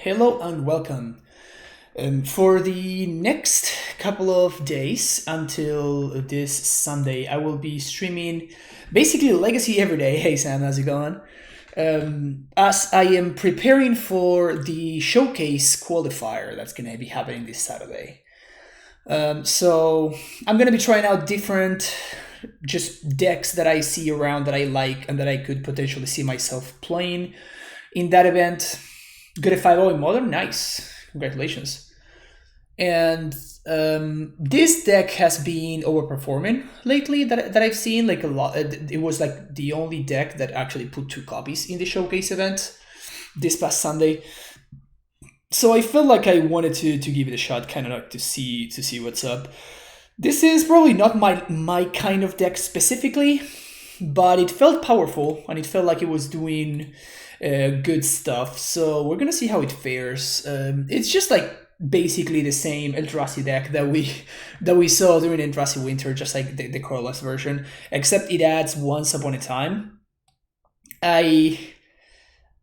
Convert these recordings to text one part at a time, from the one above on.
Hello and welcome. For the next couple of days until this Sunday, I will be streaming basically Legacy every day. Hey Sam, how's it going? As I am preparing for the showcase qualifier that's going to be happening this Saturday. So I'm going to be trying out different just decks that I see around that I like and that I could potentially see myself playing in that event. Good at 5-0 in Modern, nice, congratulations. And this deck has been overperforming lately that I've seen, like a lot. It was like the only deck that actually put 2 copies in the showcase event this past Sunday. So I felt like I wanted to give it a shot, kind of like to see what's up. This is probably not my kind of deck specifically, but it felt powerful and it felt like it was doing good stuff. So we're gonna see how it fares. It's just like basically the same Eldrazi deck that we saw during Eldrazi Winter, just like the colorless version, except it adds Once Upon a Time. I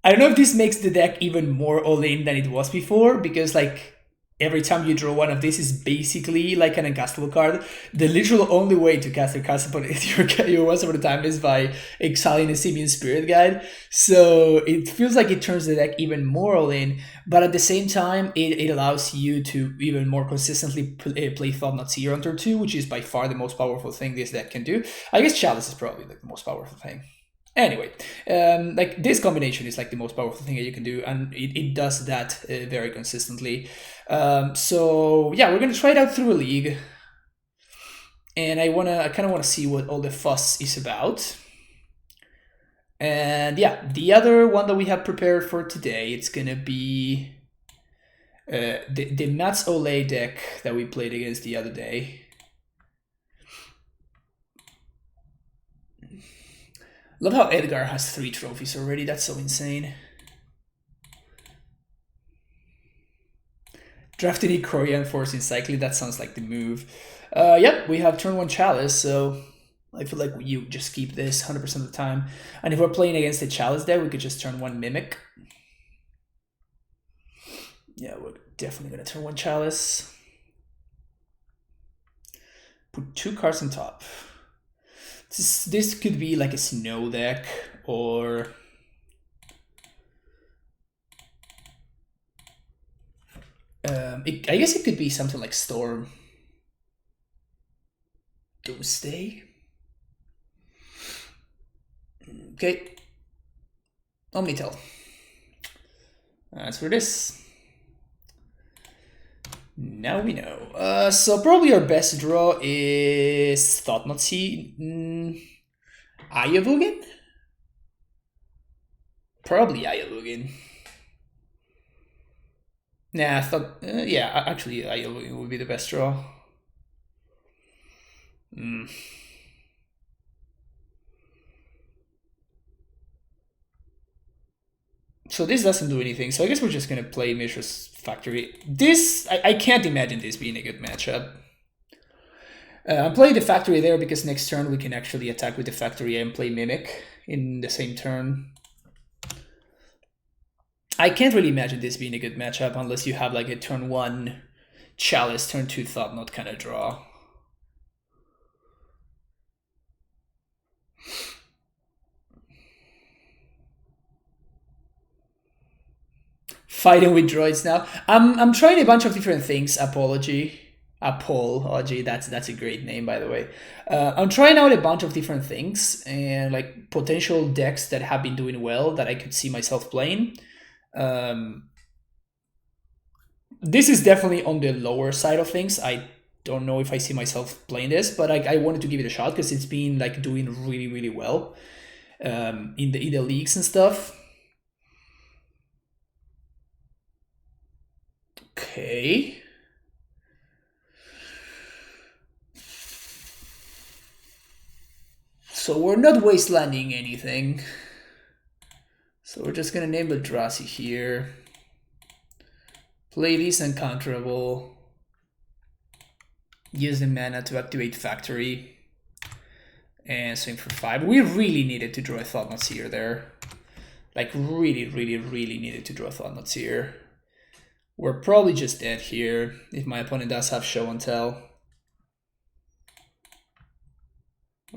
don't know if this makes the deck even more all-in than it was before, because like every time you draw one of these is basically like an uncastable card. The literal only way to cast upon your Once Upon a Time is by exiling a Simian Spirit Guide. So it feels like it turns the deck even more all-in, but at the same time, it allows you to even more consistently play Thought-Knot Seer on turn 2, which is by far the most powerful thing this deck can do. I guess Chalice is probably like the most powerful thing. Anyway, like this combination is like the most powerful thing that you can do, and it does that very consistently. So yeah, we're gonna try it out through a league, and I kind of wanna see what all the fuss is about. And yeah, the other one that we have prepared for today, it's gonna be the Mats Olay deck that we played against the other day. Love how Edgar has 3 trophies already. That's so insane. Drafting a Korean forcing cycling. That sounds like the move. Yep, we have turn 1 Chalice, so I feel like you just keep this 100% of the time. And if we're playing against the Chalice deck, we could just turn 1 Mimic. Yeah, we're definitely going to turn 1 Chalice. Put 2 cards on top. This could be like a snow deck, or I guess it could be something like Storm. Doomsday. Okay. Omnitel. That's what it is. Now we know. So probably our best draw is Thought-Knot Seer. Ayavugan? Probably Ayavugan. Nah, I thought... yeah, actually Ayavugan would be the best draw. So this doesn't do anything, so I guess we're just gonna play Mishra's Factory. This, I can't imagine this being a good matchup. I'm playing the Factory there because next turn we can actually attack with the Factory and play Mimic in the same turn. I can't really imagine this being a good matchup unless you have like a turn 1 Chalice, turn 2 Thought-Knot kind of draw. Fighting with droids now. I'm trying a bunch of different things. Apology, that's a great name, by the way. I'm trying out a bunch of different things and like potential decks that have been doing well that I could see myself playing. This is definitely on the lower side of things. I don't know if I see myself playing this, but I wanted to give it a shot because it's been like doing really, really well in the leagues and stuff. Okay. So we're not wastelanding anything. So we're just gonna name Eldrazi here. Play this uncounterable. Use the mana to activate Factory. And swing for 5. We really needed to draw a Thought-Knot Seer there. Like really, really, really needed to draw a Thought-Knot Seer. We're probably just dead here if my opponent does have show and tell.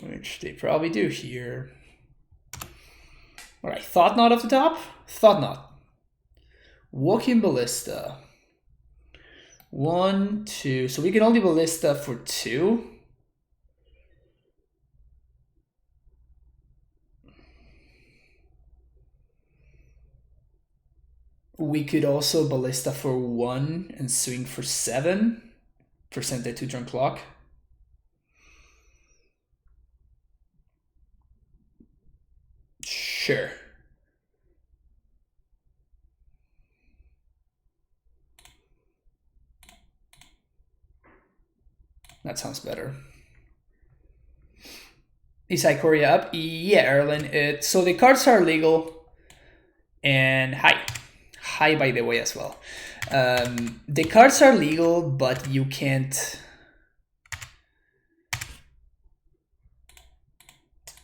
Which they probably do here. Alright, Thought Knot off the top? Thought Knot. Walking Ballista. 1, 2. So we can only Ballista for 2. We could also Ballista for 1 and swing for 7. Percent that 2-turn clock. Sure. That sounds better. Is Ikoria up? Yeah, Erlen. So the cards are legal. And hi. Hi, by the way, as well. The cards are legal, but you can't...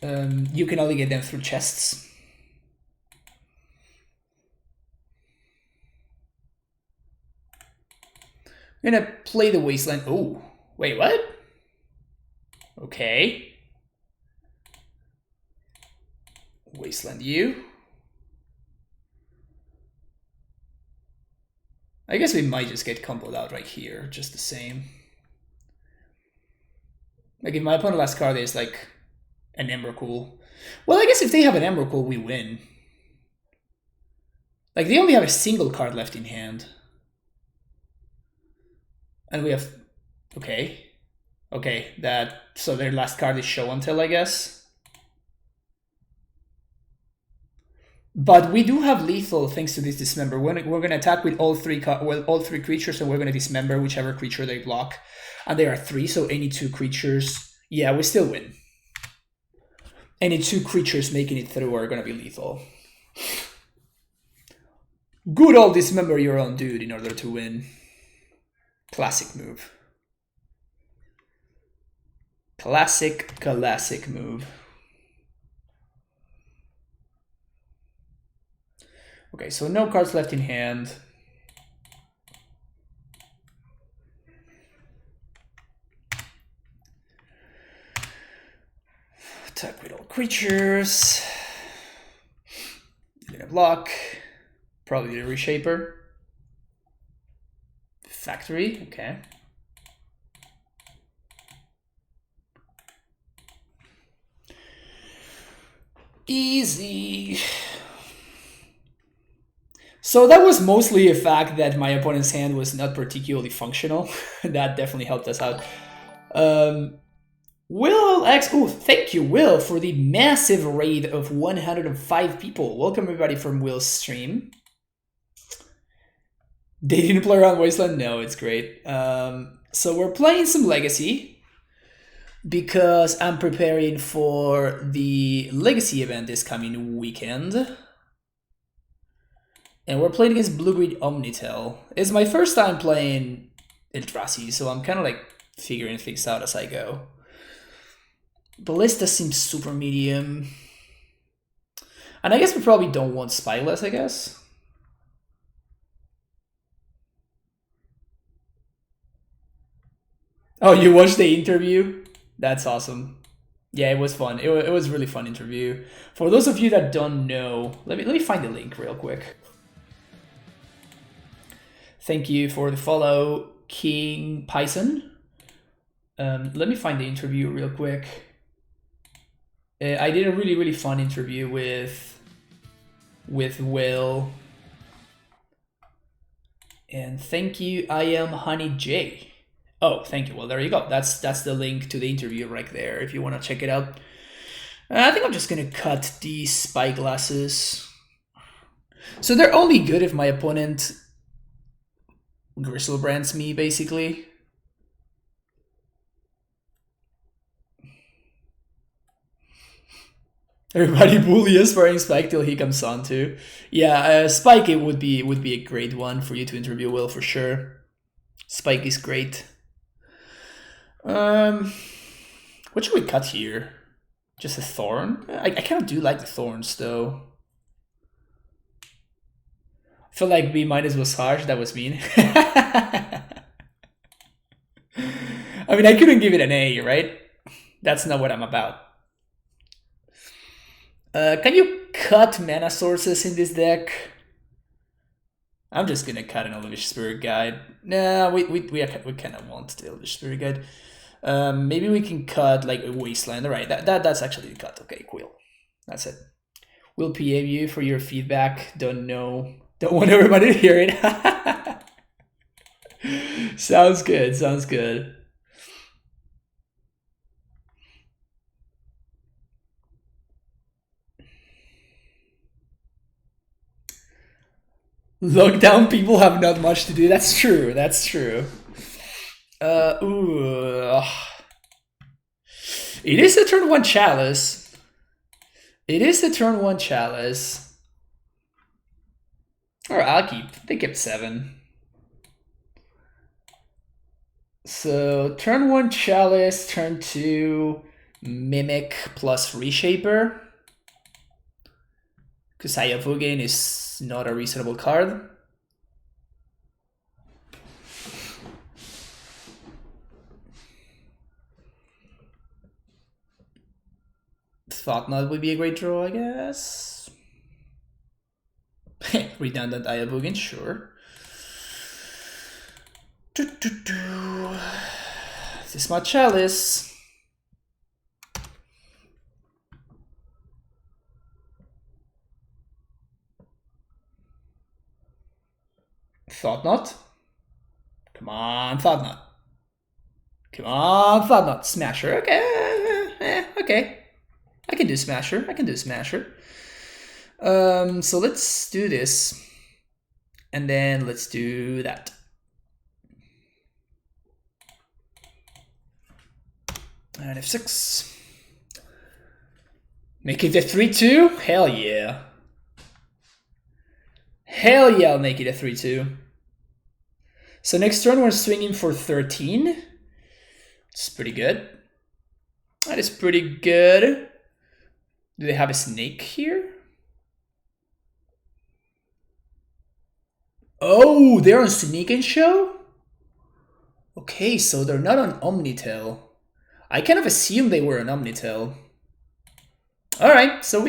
you can only get them through chests. I'm gonna play the Wasteland. Oh, wait, what? Okay. Wasteland you. I guess we might just get comboed out right here, just the same. Like if my opponent last card is like an Emrakul. Well, I guess if they have an Emrakul, we win. Like they only have a single card left in hand. And we have, okay. Okay, so their last card is show and tell, I guess. But we do have lethal thanks to this dismember. We're going to attack with all three creatures, and we're going to dismember whichever creature they block. And there are 3, so any 2 creatures, yeah, we still win. Any 2 creatures making it through are going to be lethal. Good old dismember your own dude in order to win. Classic move. Classic move. Okay, so no cards left in hand. Attack with all creatures. You're gonna block. Probably the Reshaper. Factory, okay. Easy. So that was mostly a fact that my opponent's hand was not particularly functional. That definitely helped us out. Will X, oh, thank you, Will, for the massive raid of 105 people. Welcome everybody from Will's stream. They didn't play around Wasteland? No, it's great. So we're playing some Legacy because I'm preparing for the Legacy event this coming weekend. And we're playing against Blue-Green Omnitel. It's my first time playing Eldrazi, so I'm kind of like figuring things out as I go. Ballista seems super medium. And I guess we probably don't want Spyless, I guess. Oh, you watched the interview? That's awesome. Yeah, it was fun. It was a really fun interview. For those of you that don't know, let me find the link real quick. Thank you for the follow, King Python. Let me find the interview real quick. I did a really fun interview with Will. And thank you, I am Honey J. Oh, thank you. Well, there you go. That's the link to the interview right there if you want to check it out. I think I'm just going to cut these spyglasses. So they're only good if my opponent Gristlebrands me, basically. Everybody bully us for Spike till he comes on too. Yeah, Spike it would be a great one for you to interview, Will, for sure. Spike is great. What should we cut here? Just a thorn? I kind of do like the thorns though. Feel like B minus was harsh. That was mean. I mean, I couldn't give it an A, right? That's not what I'm about. Can you cut mana sources in this deck? I'm just gonna cut an Elvish Spirit Guide. Nah, we kind of want the Elvish Spirit Guide. Maybe we can cut like a Wasteland. All right, that's actually the cut. Okay, cool. That's it. We'll PM you for your feedback. Don't want everybody to hear it. Sounds good. Sounds good. Lockdown people have not much to do. That's true. That's true. Ooh. It is a turn 1 Chalice. It is a turn 1 Chalice. Or I'll keep. They kept 7. So turn 1 Chalice, turn 2 Mimic plus Reshaper. Because Ayavugen is not a reasonable card. Thought Knot would be a great draw, I guess. Redundant Ayavugen, sure. This is my Chalice. Thought Knot. Come on, Thought Knot. Come on, Thought Knot. Smasher. Okay. Okay. I can do Smasher. I can do Smasher. So let's do this. And then let's do that. And F6. Make it a 3-2? Hell yeah. Hell yeah, I'll make it a 3-2. So next turn we're swinging for 13. It's pretty good. That is pretty good. Do they have a snake here? Oh, they're on Sneak and Show? Okay, so they're not on Omnitail. I kind of assumed they were on Omnitail. Alright, so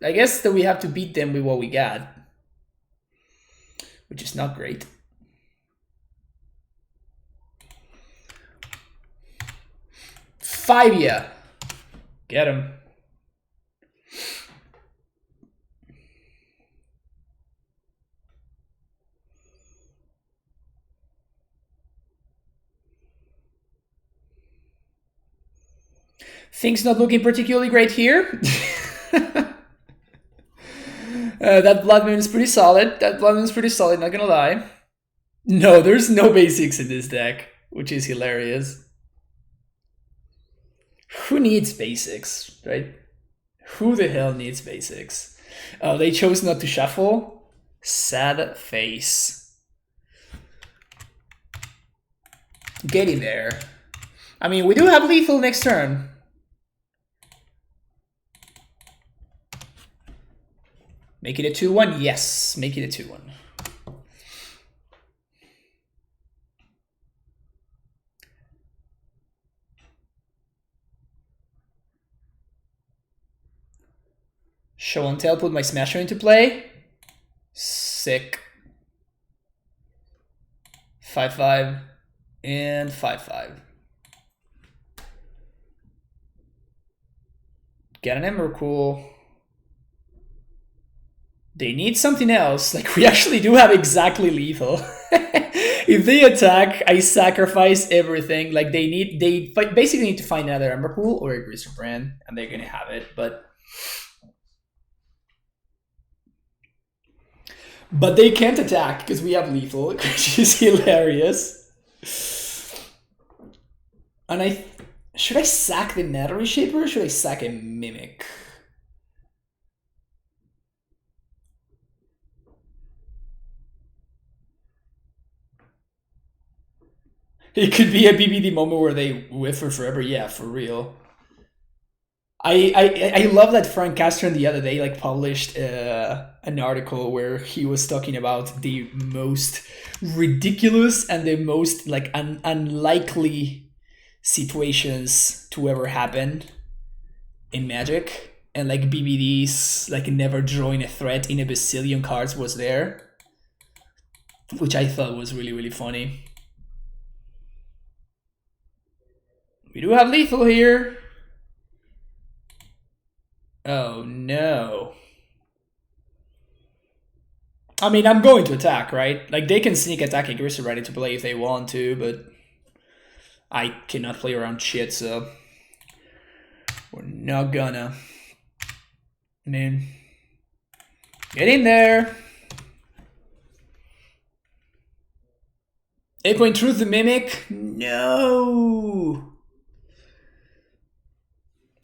I guess that we have to beat them with what we got. Which is not great. Five, yeah. Get him. Things not looking particularly great here. That Blood Moon is pretty solid. That Blood Moon is pretty solid, not gonna lie. No, there's no basics in this deck, which is hilarious. Who needs basics, right? Who the hell needs basics? Oh, they chose not to shuffle? Sad face. Getting there. I mean, we do have lethal next turn. Make it a 2-1? Yes, make it a 2-1. Show and tell, put my Smasher into play. Sick. 5-5 and 5-5. Get an Emrakul. They need something else. Like, we actually do have exactly lethal. If they attack, I sacrifice everything. Like, they basically need to find another Emrakul or a Griselbrand, and they're gonna have it, but they can't attack because we have lethal, which is hilarious. And should I sack the Matter Reshaper or should I sack a Mimic? It could be a BBD moment where they whiff for forever. Yeah, for real. I love that Frank Castron the other day like published an article where he was talking about the most ridiculous and the most like unlikely situations to ever happen in Magic, and like BBD's like never drawing a threat in a bazillion cards was there, which I thought was really funny. We do have lethal here. Oh no. I mean, I'm going to attack, right? Like, they can sneak attack Aggressor ready to play if they want to, but I cannot play around shit, so we're not gonna. Man. Get in there. Echoing Truth the Mimic? No!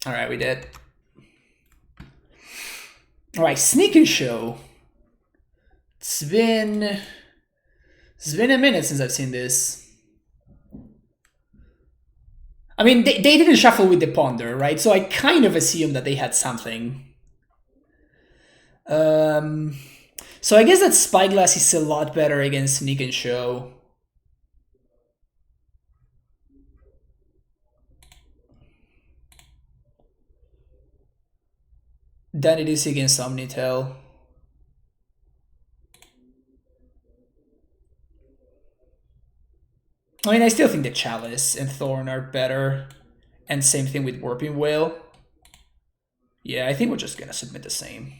Alright, we did. Alright, Sneak and Show. It's been a minute since I've seen this. I mean, they didn't shuffle with the Ponder, right? So I kind of assumed that they had something. So I guess that Spyglass is a lot better against Sneak and Show. Than it is against Omnitel. I mean, I still think the Chalice and Thorn are better. And same thing with Warping Whale. Yeah, I think we're just gonna submit the same.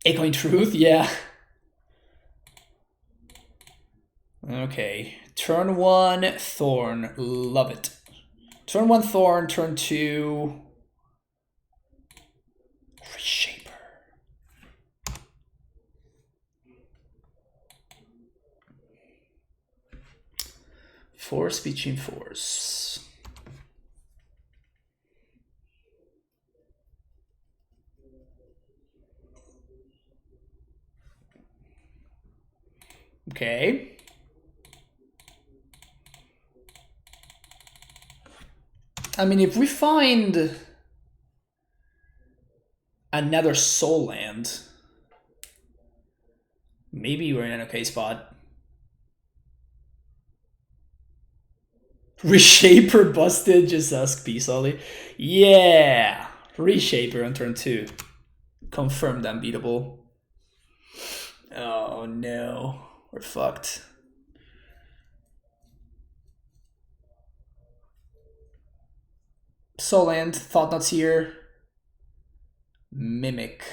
Echoing Truth, yeah. Okay, turn 1, Thorn, love it. Turn 1, Thorn, turn 2... Reshaper. Force between force. Okay. I mean, if we find another Soul Land, maybe we're in an okay spot. Reshaper busted, just ask Peace Ollie. Yeah! Reshaper on turn 2. Confirmed unbeatable. Oh no. We're fucked. Soul End, Thought Knots here. Mimic.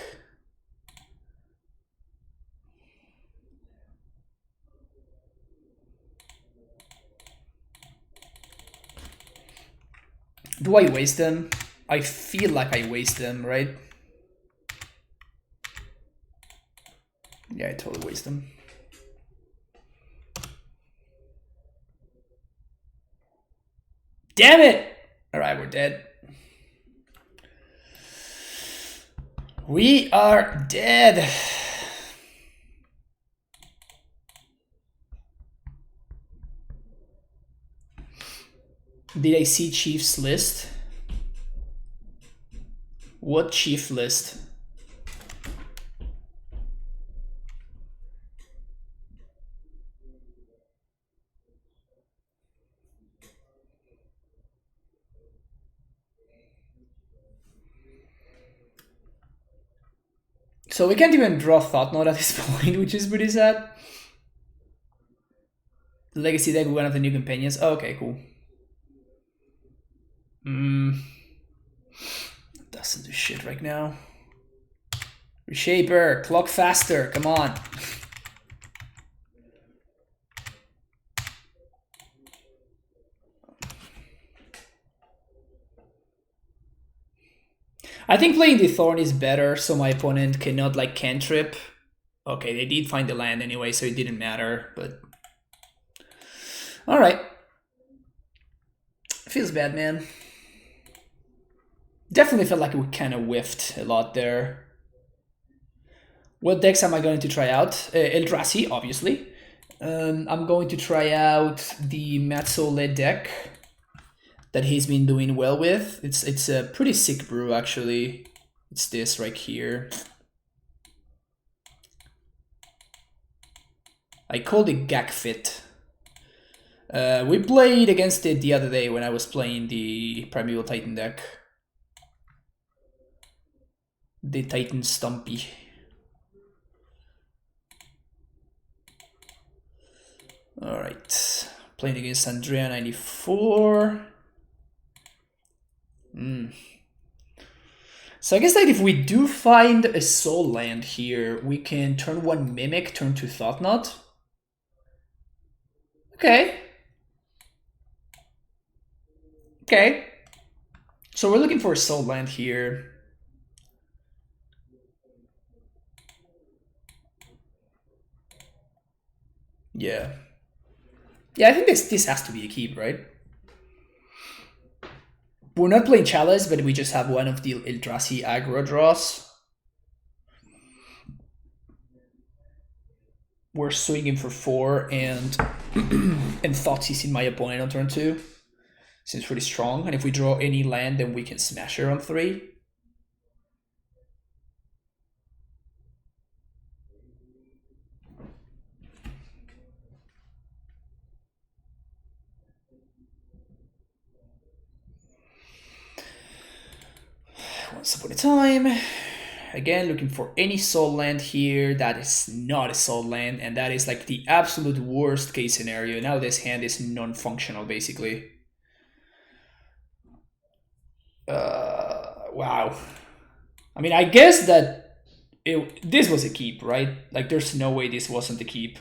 Do I waste them? I feel like I waste them, right? Yeah, I totally waste them. Damn it! Alright, we're dead. We are dead. Did I see Chief's list? What Chief list? So we can't even draw Thought Knot at this point, which is pretty sad. Legacy deck with one of the new companions. Oh, okay, cool. Doesn't do shit right now. Reshaper, clock faster, come on. I think playing the Thorn is better, so my opponent cannot like cantrip. Okay, they did find the land anyway, so it didn't matter, but... Alright. Feels bad, man. Definitely felt like we kind of whiffed a lot there. What decks am I going to try out? Eldrazi, obviously. I'm going to try out the Matzo-led deck that he's been doing well with. It's a pretty sick brew, actually. It's this right here. I called it Nic Fit. We played against it the other day when I was playing the Primeval Titan deck. The Titan Stompy. Alright. Playing against Andrea 94. So I guess like if we do find a soul land here, we can turn 1 Mimic, turn 2 Thought Knot. Okay. Okay. So we're looking for a soul land here. Yeah. Yeah, I think this has to be a keep, right? We're not playing Chalice, but we just have one of the Eldrazi aggro draws. We're swinging for 4 and Thoughtseize in my opponent on turn 2. Seems pretty strong. And if we draw any land, then we can smash her on 3. Once upon a time. Again, looking for any soul land here. That is not a soul land, and that is like the absolute worst case scenario. Now this hand is non-functional, basically. Wow. I mean, I guess that this was a keep, right? Like, there's no way this wasn't a keep.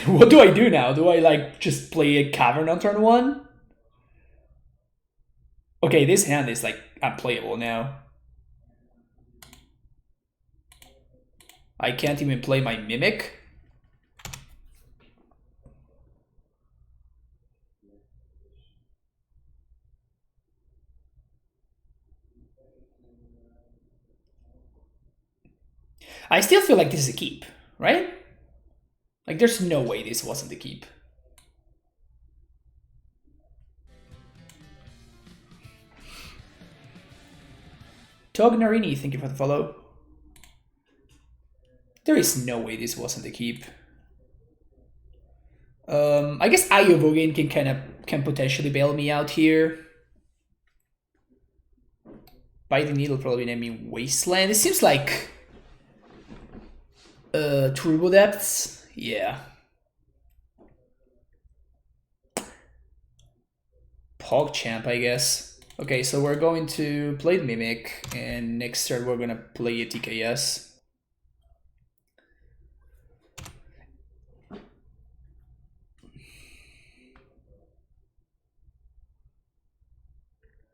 What do I do now? Do I, like, just play a Cavern on turn 1? Okay, this hand is, like, unplayable now. I can't even play my Mimic. I still feel like this is a keep, right? Like, there's no way this wasn't a keep. Tognarini, thank you for the follow. There is no way this wasn't a keep. I guess Ayovogin can potentially bail me out here. Biting Needle probably naming Wasteland. It seems like Turbo Depths. Yeah. PogChamp, I guess. Okay, so we're going to play the Mimic, and next turn we're gonna play a TKS.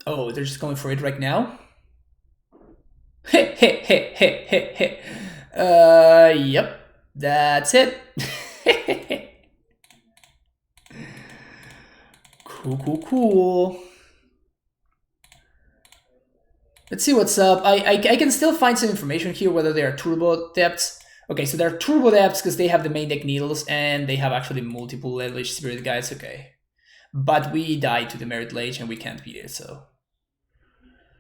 Oh, they're just going for it right now? Yep, that's it. Cool. Let's see what's up. I can still find some information here whether they are turbo depths. Okay, so they're turbo depths because they have the main deck needles and they have actually multiple Eldritch Spirit Guides. Okay, but we died to the Merit Lage and we can't beat it, so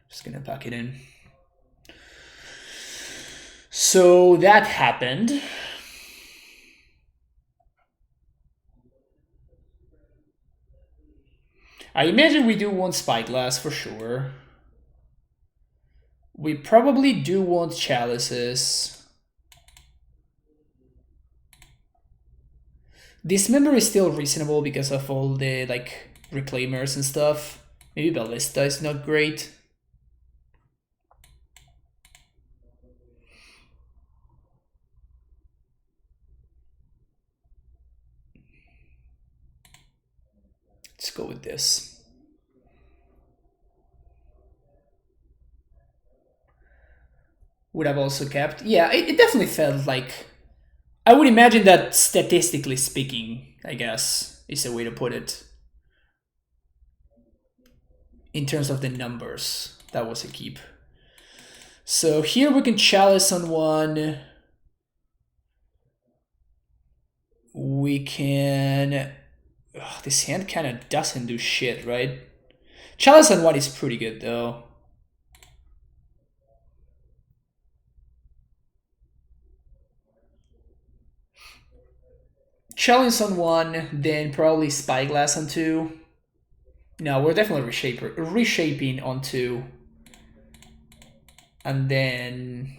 just gonna pack it in. So that happened. I imagine we do want Spyglass for sure. We probably do want Chalices. Dismember is still reasonable because of all the like Reclaimers and stuff. Maybe Ballista is not great. Let's go with this. Would have also kept. Yeah, it definitely felt like. I would imagine that statistically speaking, I guess, is a way to put it. In terms of the numbers, that was a keep. So here we can Chalice on 1. we can... Ugh, this hand kind of doesn't do shit, right? Chalice on 1 is pretty good, though. Chalice on 1, then probably Spyglass on 2. No, we're definitely reshaping on 2. And then...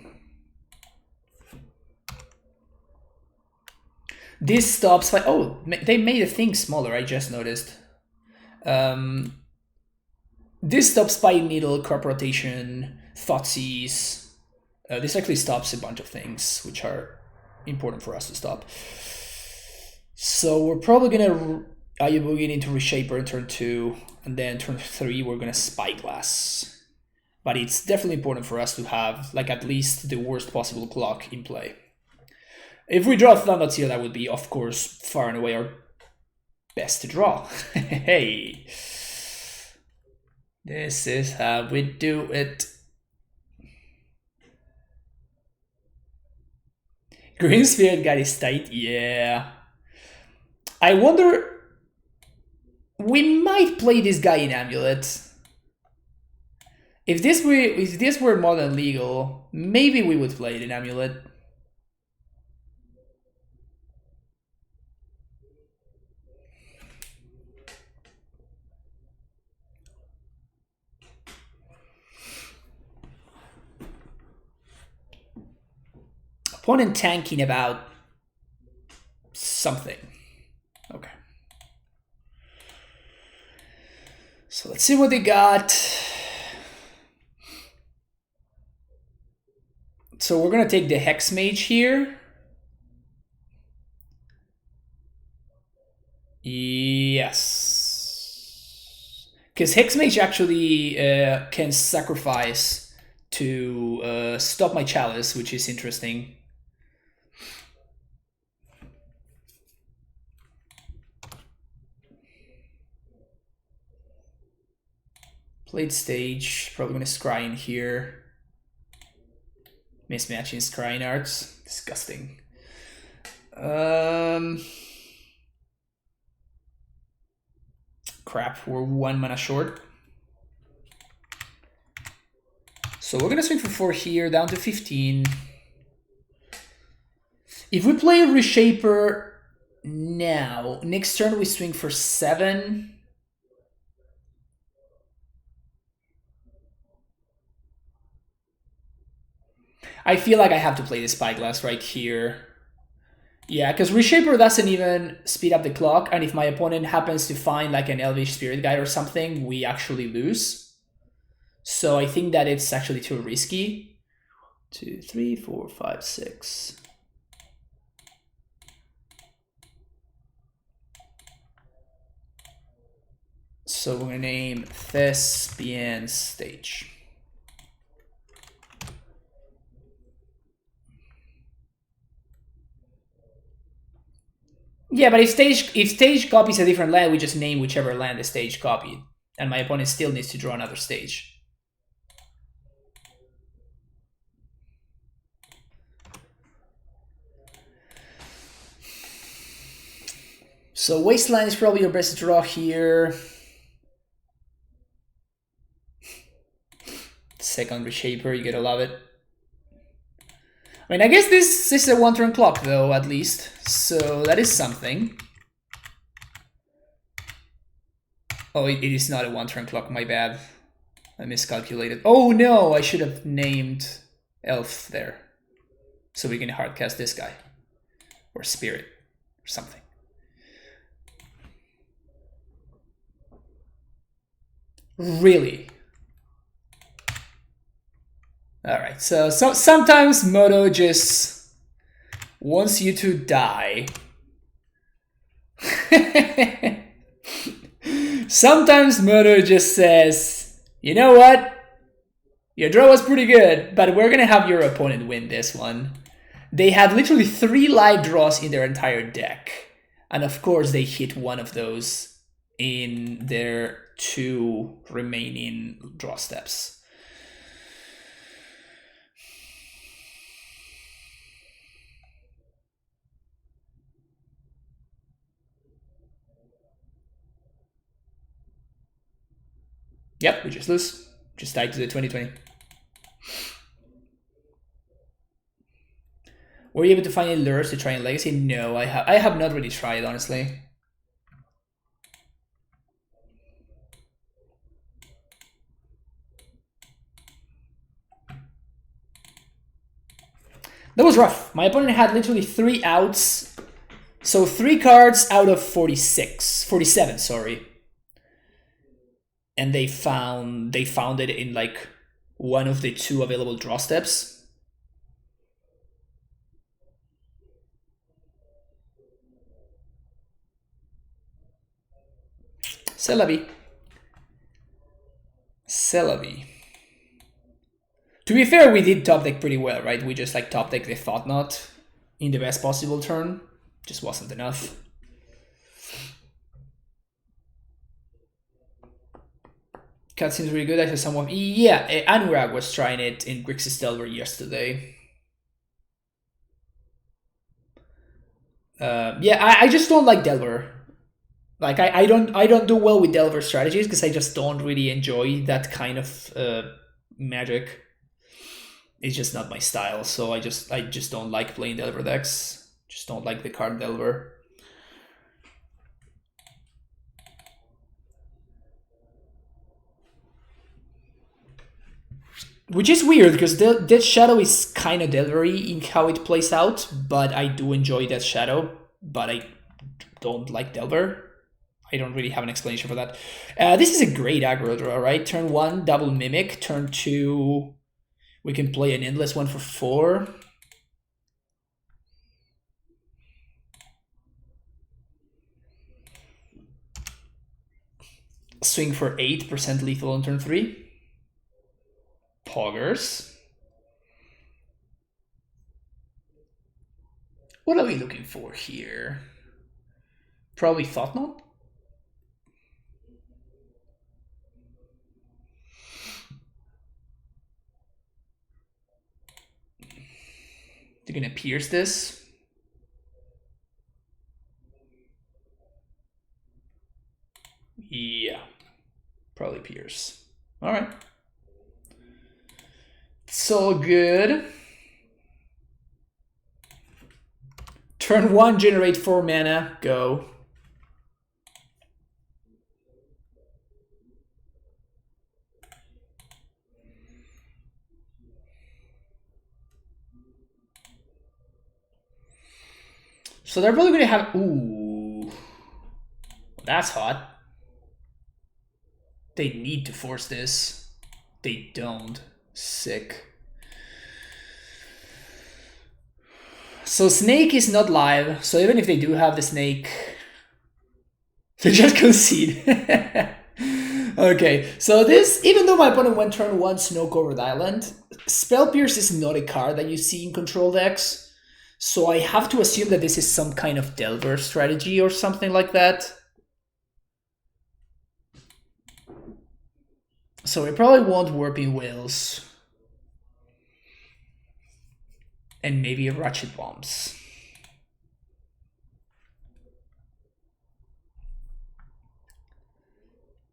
This stops by... Oh, they made the thing smaller, I just noticed. This stops by Needle, Crop Rotation, Thoughtseize. This actually stops a bunch of things, which are important for us to stop. So we're probably gonna Ayubugi into Reshaper in turn 2, and then turn 3 we're gonna Spyglass. But it's definitely important for us to have like at least the worst possible clock in play. If we draw Thunder's here, that would be, of course, far and away our best to draw. Hey, this is how we do it. Green Spirit Guide is tight, yeah. I wonder, we might play this guy in Amulet. If this were Modern Legal, maybe we would play it in Amulet. Opponent tanking about something. Okay. So let's see what they got. So we're gonna take the Hex Mage here. Yes. Because Hex Mage actually can sacrifice to stop my Chalice, which is interesting. Played Stage, probably gonna scry in here. Mismatching scrying arts, disgusting. Crap, we're 1 mana short. So we're gonna swing for 4 here, down to 15. If we play Reshaper now, next turn we swing for 7. I feel like I have to play the Spyglass right here. Yeah, because Reshaper doesn't even speed up the clock, and if my opponent happens to find like an Elvish Spirit Guide or something, we actually lose. So I think that it's actually too risky. 2, 3, 4, 5, 6. So we're gonna name Thespian Stage. Yeah, but if stage copies a different land, we just name whichever land the stage copied, and my opponent still needs to draw another stage. So Wasteland is probably your best draw here. Second Reshaper, you gotta love it. I mean, I guess this is a 1-turn clock, though, at least. So that is something. Oh, it is not a 1-turn clock, my bad. I miscalculated. Oh no, I should have named Elf there. So we can hardcast this guy. Or Spirit, or something. Really? Alright, so sometimes Moto just wants you to die. Sometimes Moto just says, you know what? Your draw was pretty good, but we're gonna have your opponent win this one. They had literally 3 live draws in their entire deck. And of course they hit one of those in their 2 remaining draw steps. Yep, we just lose. Just tied to the 2020. Were you able to find any lures to try in Legacy? No, I have not really tried, honestly. That was rough. My opponent had literally 3 outs. So 3 cards out of 47, sorry. And they found it in like one of the 2 available draw steps. C'est la vie. C'est la vie. To be fair, we did top deck pretty well, right? We just like top deck the Thought Knot in the best possible turn. Just wasn't enough. Cat seems really good. I saw someone. Yeah, Anurag was trying it in Grixis Delver yesterday. Yeah, I just don't like Delver. Like I don't do well with Delver strategies because I just don't really enjoy that kind of magic. It's just not my style, so I just don't like playing Delver decks. Just don't like the card Delver. Which is weird because Death Shadow is kind of Delvery in how it plays out, but I do enjoy Death Shadow, but I don't like Delver. I don't really have an explanation for that. This is a great aggro draw, right? Turn 1, double Mimic. Turn 2, we can play an Endless one for 4. Swing for 8% lethal on turn 3. Poggers. What are we looking for here? Probably Thought Knot? They're gonna pierce this. Yeah, probably pierce. All right. It's all good. Turn 1, generate 4 mana, go. So they're probably gonna have, ooh, that's hot. They need to force this. They don't. Sick. So Snake is not live, so even if they do have the Snake, they just concede. Okay, so this, even though my opponent went turn 1 Snow-Covered Island, Spell Pierce is not a card that you see in control decks. So I have to assume that this is some kind of Delver strategy or something like that. So we probably want Warping Whales. And maybe a Ratchet Bombs.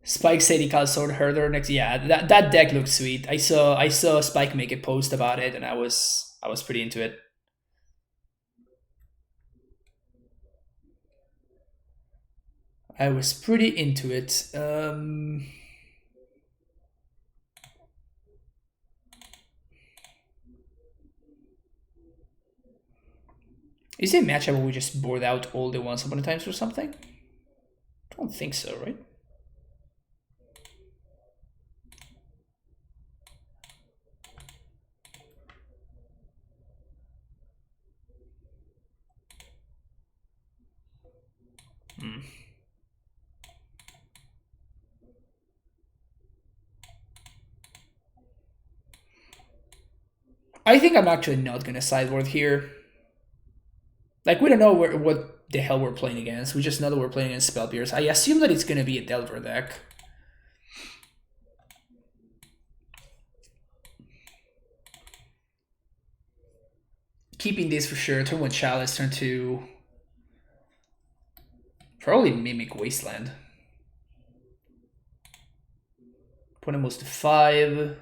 Spike said he called Sword Herder next. Yeah, that deck looks sweet. I saw Spike make a post about it, and I was pretty into it. I was pretty into it. Is it a matchup where we just board out all the Once Upon a Times or something? I don't think so, right? I think I'm actually not going to sideboard here. Like, we don't know what the hell we're playing against. We just know that we're playing against Spell Pierce. I assume that it's going to be a Delver deck. Keeping this for sure. Turn 1 Chalice, turn 2... probably Mimic Wasteland. Opponent moves to 5.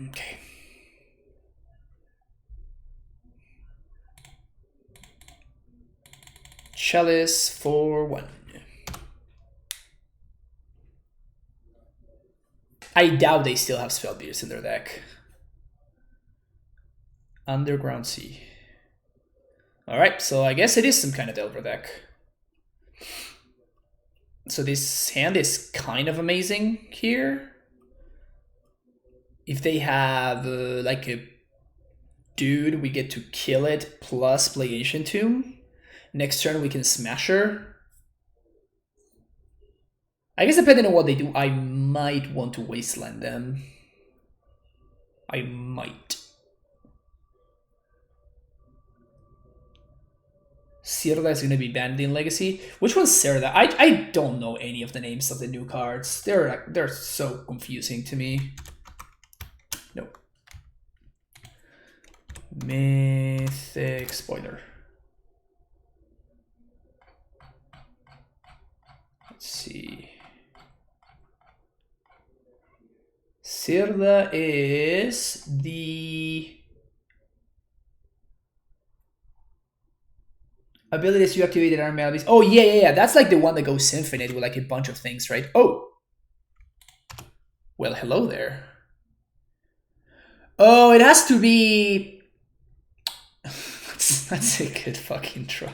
Okay. Chalice for 1. I doubt they still have Spell Pierce in their deck. Underground Sea. Alright, so I guess it is some kind of Delver deck. So this hand is kind of amazing here. If they have like a dude, we get to kill it plus play Ancient Tomb. Next turn we can smash her. I guess depending on what they do, I might want to Wasteland them. I might. Sirda is going to be banned in Legacy. Which one's Sirda? I don't know any of the names of the new cards. They're so confusing to me. No. Mythic Spoiler. Let's see. Sirda is the abilities you activated are melodies. Oh, yeah. That's like the one that goes infinite with like a bunch of things, right? Oh. Well, hello there. Oh, it has to be... That's a good fucking try.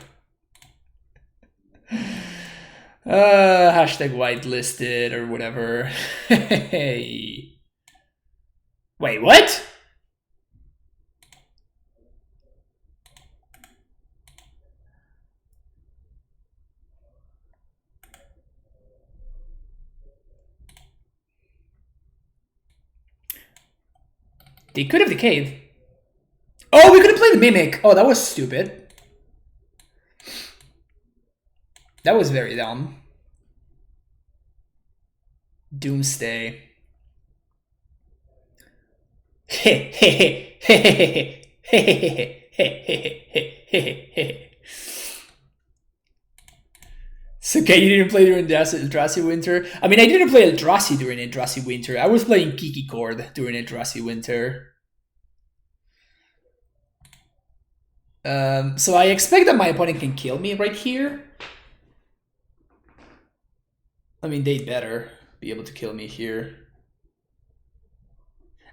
Hashtag whitelisted or whatever. Hey. Wait, what? They could have decayed. Oh, we could have played Mimic. Oh, that was stupid. That was very dumb. Doomsday. So, okay, you didn't play during Eldrazi Winter? I mean, I didn't play Eldrazi during Eldrazi Winter. I was playing Kiki Chord during Eldrazi Winter. So I expect that my opponent can kill me right here. I mean, they better be able to kill me here.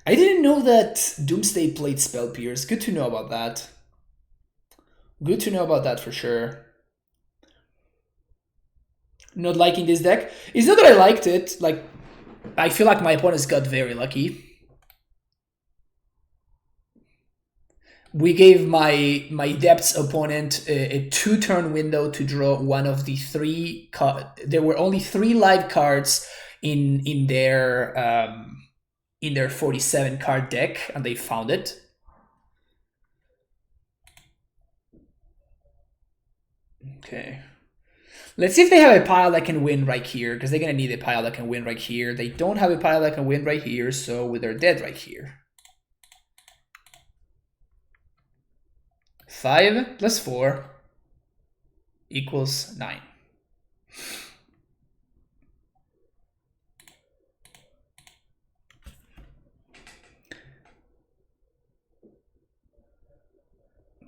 I didn't know that Doomsday played Spell Pierce. Good to know about that. Good to know about that for sure. Not liking this deck. It's not that I liked it. Like, I feel like my opponents got very lucky. We gave my Depths opponent a 2-turn window to draw one of the 3 cards. There were only 3 live cards in their 47 card deck, and they found it. Okay. Let's see if they have a pile that can win right here, because they're going to need a pile that can win right here. They don't have a pile that can win right here, so they're dead right here. 5 plus 4 equals 9.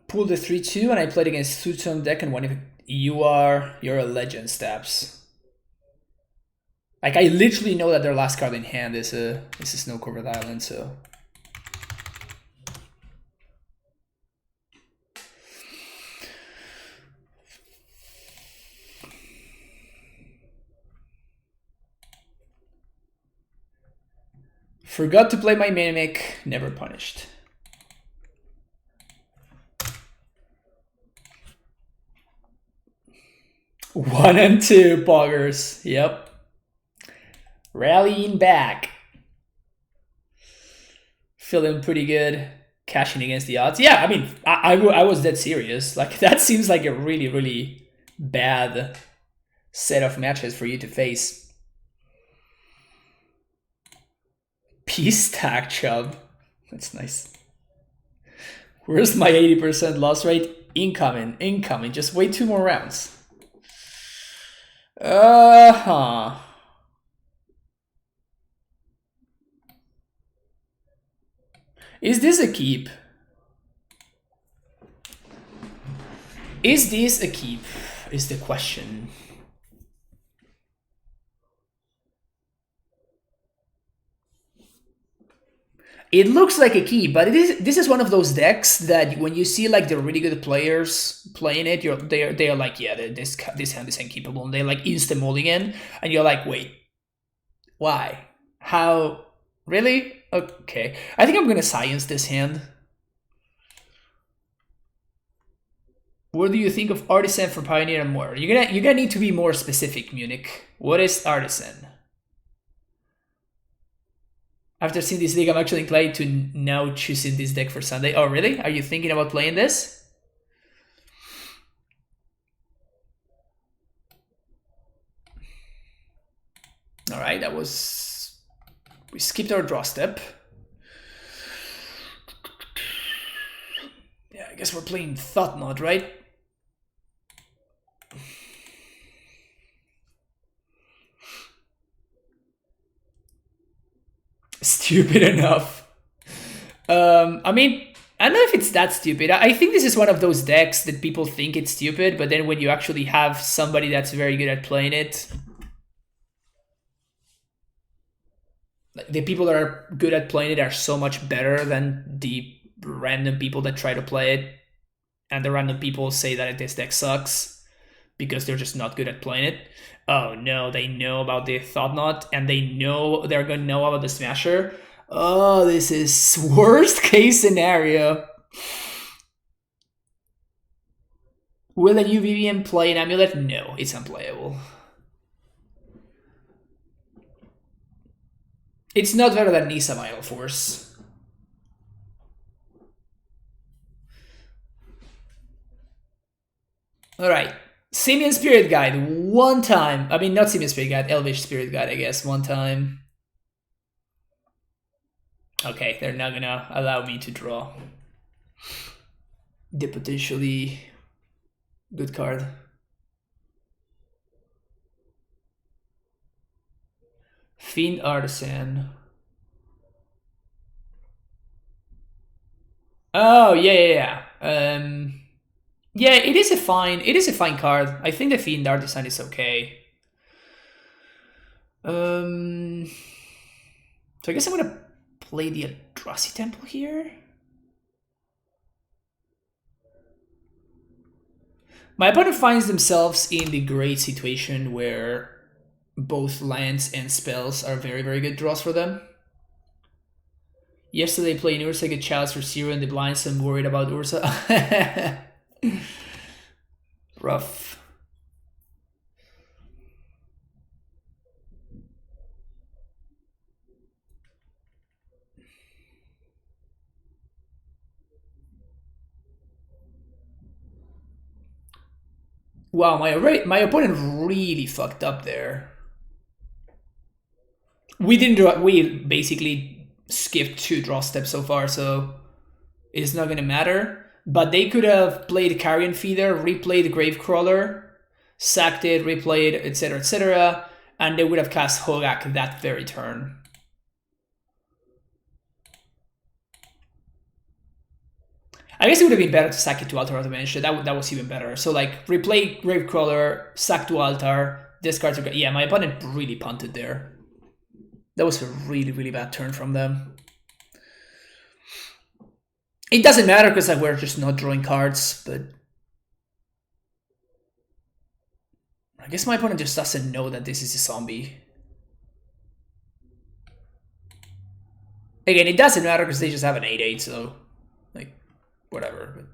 Pulled a 3-2 and I played against 2-tone deck, and one of you're a legend, Steps. Like, I literally know that their last card in hand is a Snow-Covered Island, so. Forgot to play my Mimic, never punished. One and 2, poggers. Yep. Rallying back. Feeling pretty good. Cashing against the odds. Yeah, I mean, I was dead serious. Like, that seems like a really, really bad set of matches for you to face. Peace stack, Chubb. That's nice. Where's my 80% loss rate? Incoming, incoming. Just wait 2 more rounds. Is this a keep? Is this a keep? Is the question. It looks like a keep, but this is one of those decks that when you see like the really good players playing it, they are like, yeah, this hand is unkeepable, and they're like instant mulligan, and you're like, wait, why? How? Really? Okay, I think I'm gonna science this hand. What do you think of Artisan for Pioneer and more? You're gonna need to be more specific, Munich. What is Artisan? After seeing this deck, I'm actually inclined to now choosing this deck for Sunday. Oh, really? Are you thinking about playing this? All right, that was... We skipped our draw step. Yeah, I guess we're playing Thought Knot, right? Stupid enough. I mean, I don't know if it's that stupid. I think this is one of those decks that people think it's stupid, but then when you actually have somebody that's very good at playing it, the people that are good at playing it are so much better than the random people that try to play it, and the random people say that this deck sucks because they're just not good at playing it. Oh no, they know about the Thought Knot, and they know they're gonna know about the Smasher. Oh, this is worst case scenario. Will a new VVM play an Amulet? No, it's unplayable. It's not better than Nisa Vital Force. Alright. Simian Spirit Guide, one time. I mean, not Simian Spirit Guide, Elvish Spirit Guide, I guess, one time. Okay, they're not gonna allow me to draw the potentially good card. Fiend Artisan. Oh, yeah. Yeah, it is a fine card. I think the Fiend Artisan is okay. So I guess I'm gonna play the Eldrazi Temple here. My opponent finds themselves in the great situation where both lands and spells are very, very good draws for them. Yesterday playing Ursa, get Chalice for 0 in the blind, so I'm worried about Ursa. Rough. Wow, my opponent really fucked up there. We basically skipped 2 draw steps so far, so it's not gonna matter. But they could have played Carrion Feeder, replayed Gravecrawler, sacked it, replayed, etc., and they would have cast CrabGaak that very turn. I guess it would have been better to sack it to Altar of Dimension. That was even better. So like replay Gravecrawler, sack to Altar, discard to... Yeah, my opponent really punted there. That was a really, really bad turn from them. It doesn't matter because like, we're just not drawing cards, but... I guess my opponent just doesn't know that this is a zombie. Again, it doesn't matter because they just have an 8/8, so... Like, whatever. But...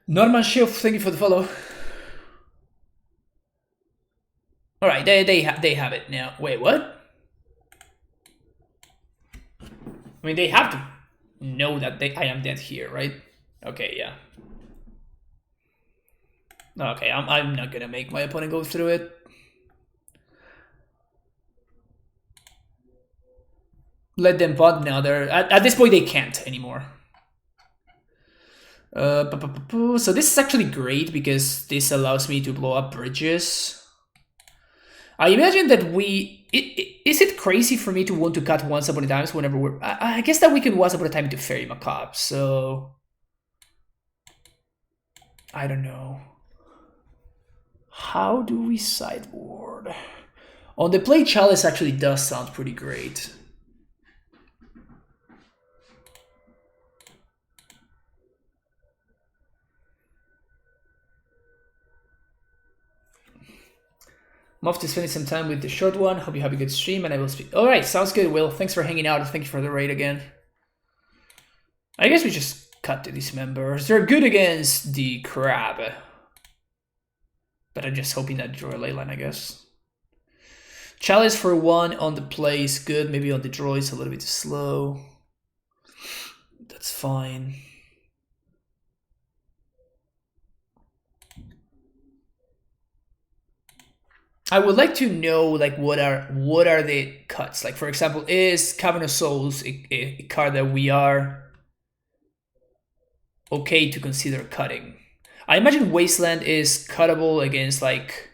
Norman Schiff, thank you for the follow. All right, they have it now. Wait, what? I mean, they have to know that I am dead here, right? Okay, yeah. Okay, I'm not gonna make my opponent go through it. Let them bot now. They're at this point they can't anymore. So this is actually great because this allows me to blow up bridges. I imagine that is it crazy for me to want to cut once upon a time whenever we're... I guess that we can once upon a time to Fairy Macabre, so... I don't know. How do we sideboard? On the play, Chalice actually does sound pretty great. I'm off to spending some time with the short one. Hope you have a good stream and I will speak. Alright, sounds good, Will. Thanks for hanging out and thank you for the raid again. I guess we just cut to these members. They're good against the crab. But I'm just hoping that draw a ley line, I guess. Chalice for 1 on the play is good. Maybe on the draw it's a little bit too slow. That's fine. I would like to know like what are the cuts. Like for example, is Cavern of Souls a card that we are okay to consider cutting? I imagine Wasteland is cuttable against like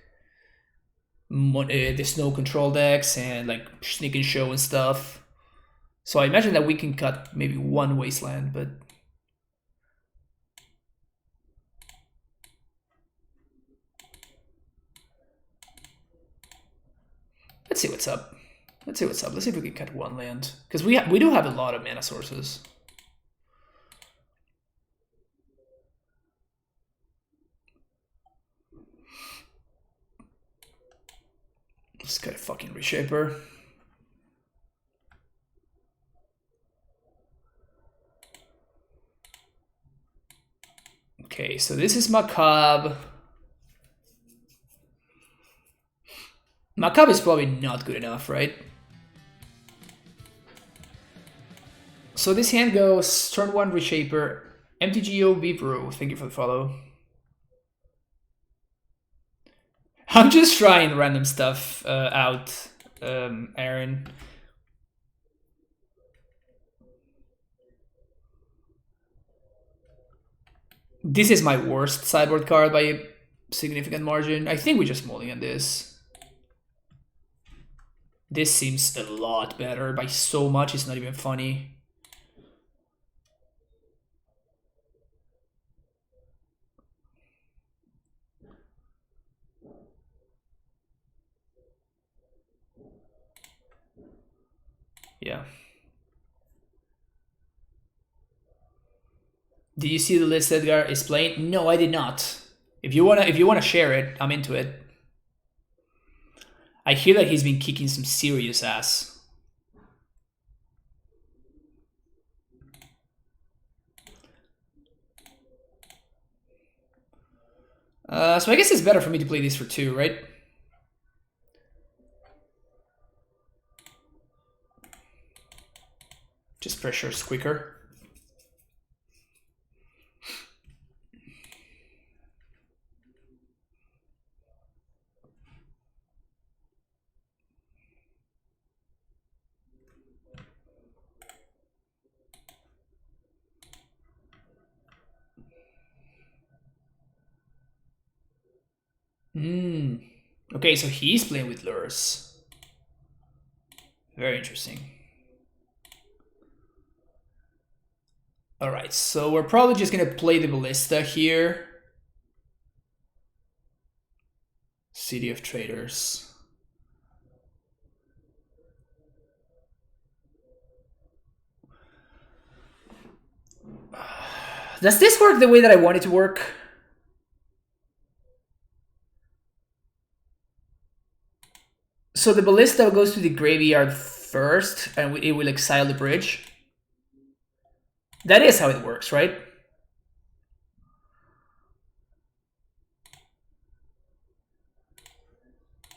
the snow control decks and like Sneak and Show and stuff. So I imagine that we can cut maybe 1 Wasteland, but let's see what's up. Let's see what's up. Let's see if we can cut 1 land because we do have a lot of mana sources. Let's cut a fucking Reshaper. Okay, so this is Macabre. Macabre is probably not good enough, right? So this hand goes turn 1 Reshaper, MTGO Vibro. Thank you for the follow. I'm just trying random stuff out, Aaron. This is my worst sideboard card by a significant margin. I think we just mulligan this. This seems a lot better by so much, it's not even funny. Yeah. Did you see the list Edgar is playing? No, I did not. If you wanna share it, I'm into it. I hear that he's been kicking some serious ass. So I guess it's better for me to play this for 2, right? Just pressure's quicker. Okay, so he's playing with lures. Very interesting. Alright, so we're probably just gonna play the Ballista here. City of Traders. Does this work the way that I want it to work? So the Ballista goes to the graveyard first, and it will exile the bridge. That is how it works, right?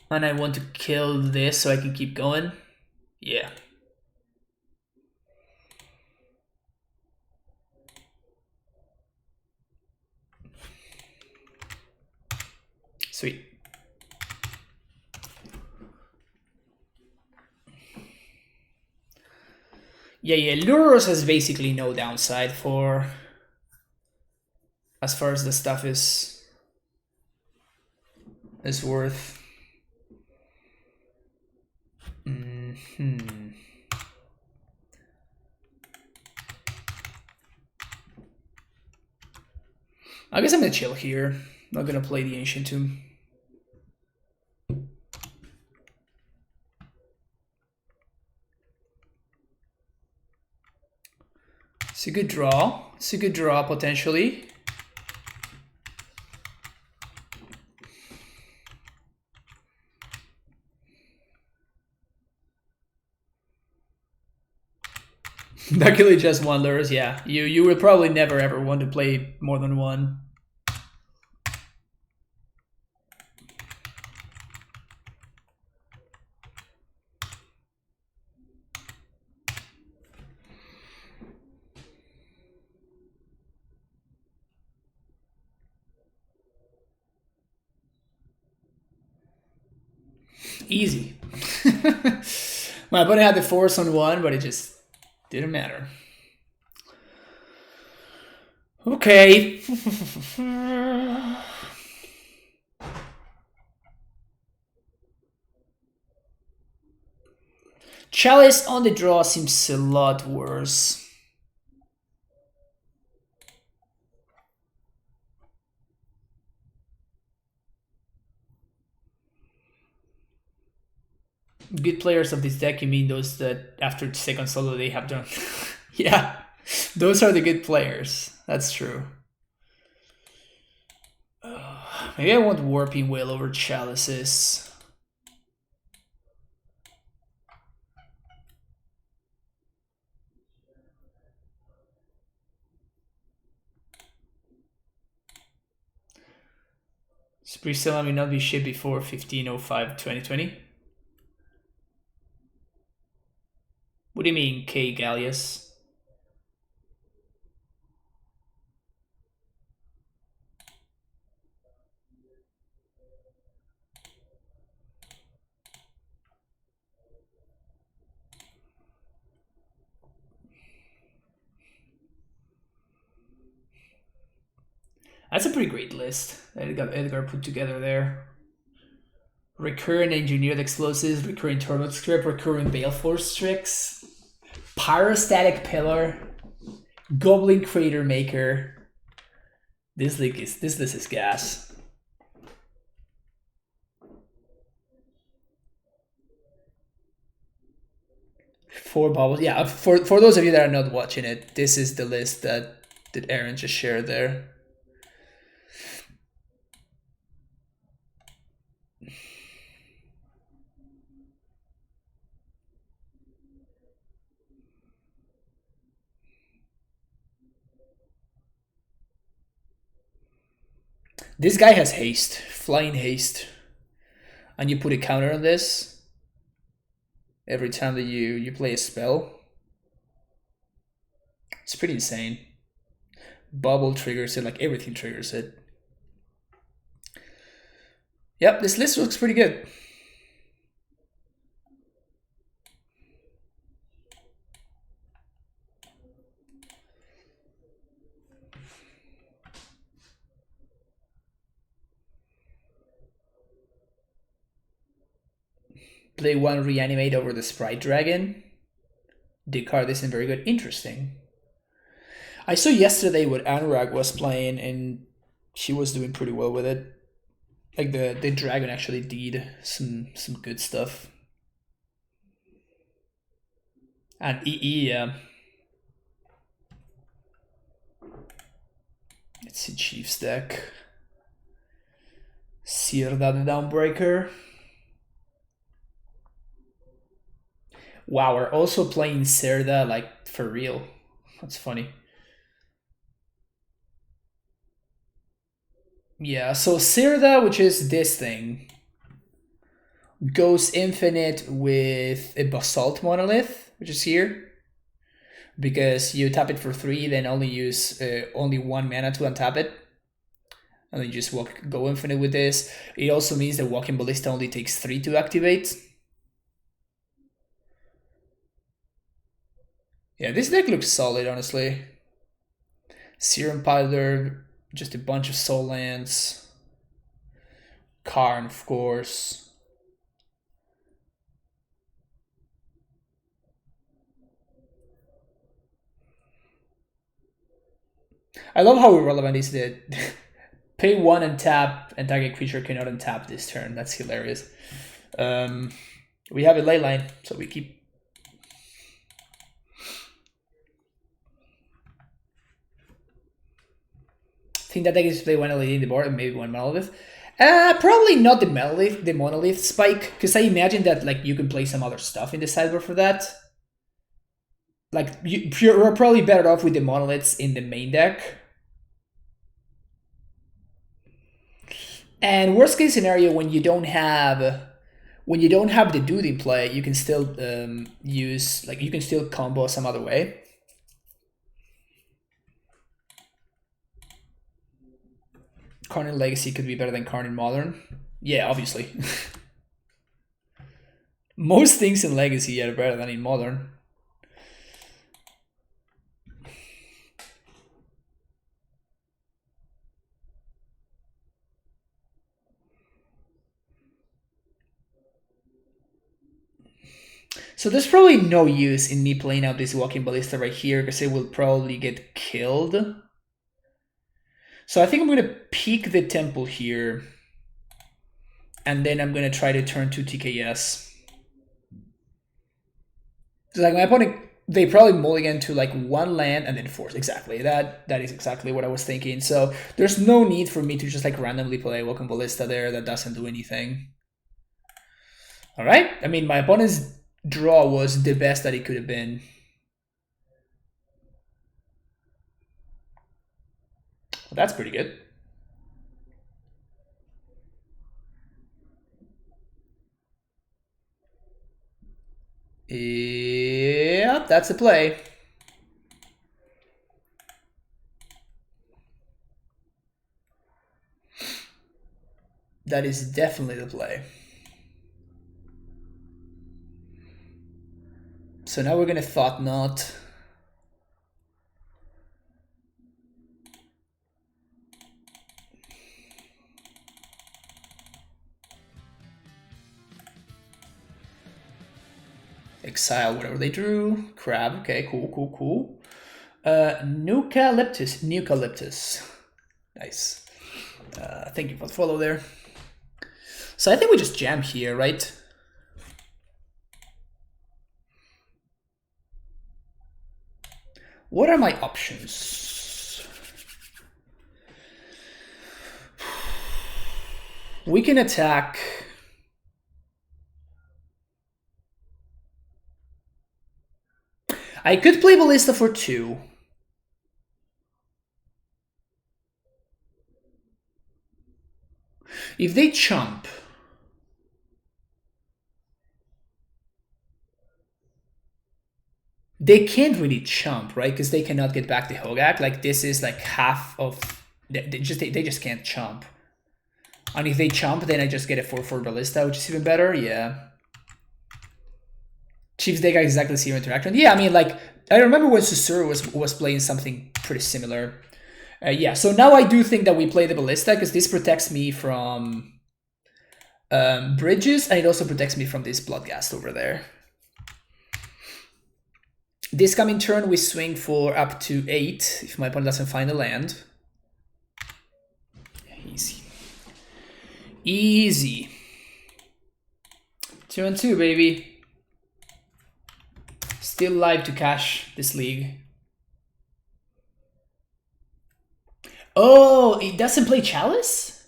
And I want to kill this so I can keep going. Yeah. Sweet. Yeah, Luros has basically no downside for as far as the stuff is worth. I guess I'm gonna chill here. Not gonna play the Ancient Tomb. It's a good draw. It's a good draw potentially. Luckily just one lures, yeah. You will probably never ever want to play more than one. Easy. My opponent had the force on one, but it just didn't matter. Okay. Chalice on the draw seems a lot worse. Good players of this deck, you mean those that after second solo they have done? Yeah, those are the good players. That's true. Maybe I want Warping Whale over Chalices. Priscilla may not be shipped before 15/05/2020. What do you mean, K. Gallius? That's a pretty great list that Edgar put together there. Recurrent Engineered Explosives, Recurring Turbo Script, Recurring Baleful Strix, Pyrostatic Pillar, Goblin Crater Maker. This list is gas. Four bubbles. Yeah, for those of you that are not watching it, this is the list that Aaron just shared there. This guy has haste, flying haste. And you put a counter on this every time that you play a spell. It's pretty insane. Bubble triggers it, like everything triggers it. Yep, this list looks pretty good. Play one Reanimate over the Sprite Dragon. The card isn't very good. Interesting. I saw yesterday what Anurag was playing, and she was doing pretty well with it. Like the dragon actually did some good stuff. And EE, yeah. Let's see Chief's deck. Sirda the Downbreaker. Wow, we're also playing Serda, like, for real. That's funny. Yeah, so Serda, which is this thing, goes infinite with a Basalt Monolith, which is here. Because you tap it for 3, then only use only 1 mana to untap it. and then you just go infinite with this. It also means that Walking Ballista only takes 3 to activate. Yeah, this deck looks solid, honestly. Serum Piler, just a bunch of soul lands. Karn, of course. I love how irrelevant is that pay 1 and tap, and target creature cannot untap this turn. That's hilarious. We have a ley line, so we keep. I think that deck is play one LED in the board and maybe one monolith. Probably not the monolith spike, because I imagine that like you can play some other stuff in the sideboard for that. Like you're probably better off with the monoliths in the main deck. And worst case scenario, when you don't have the dude in play, you can still you can still combo some other way. Karn in Legacy could be better than Karn in Modern. Yeah, obviously. Most things in Legacy are better than in Modern. So there's probably no use in me playing out this Walking Ballista right here because it will probably get killed. So I think I'm going to peek the temple here. And then I'm going to try to turn 2 TKS. So like my opponent, they probably mulligan to like 1 land and then force. Exactly. That is exactly what I was thinking. So there's no need for me to just like randomly play Walking Ballista there that doesn't do anything. All right. I mean, my opponent's draw was the best that it could have been. Well, that's pretty good. Yep, that's the play. That is definitely the play. So now we're going to Thought Knot. Exile whatever they drew. Crab, okay, cool. Eucalyptus. Nice. Thank you for the follow there. So I think we just jam here, right? What are my options? We can attack. I could play Ballista for 2. If they chump, they can't really chump, right? Because they cannot get back the CrabGaak. Like this is like half of they just can't chump. And if they chump, then I just get a 4/4 Ballista, which is even better. Yeah. Chiefs deck exactly zero interaction. Yeah, I mean, like I remember when Susur was playing something pretty similar. Yeah, so now I do think that we play the Ballista because this protects me from bridges, and it also protects me from this Bloodghast over there. This coming turn, we swing for up to 8 if my opponent doesn't find a land. Easy. Easy. 2 and 2, baby. Still live to cash this league. Oh, it doesn't play Chalice?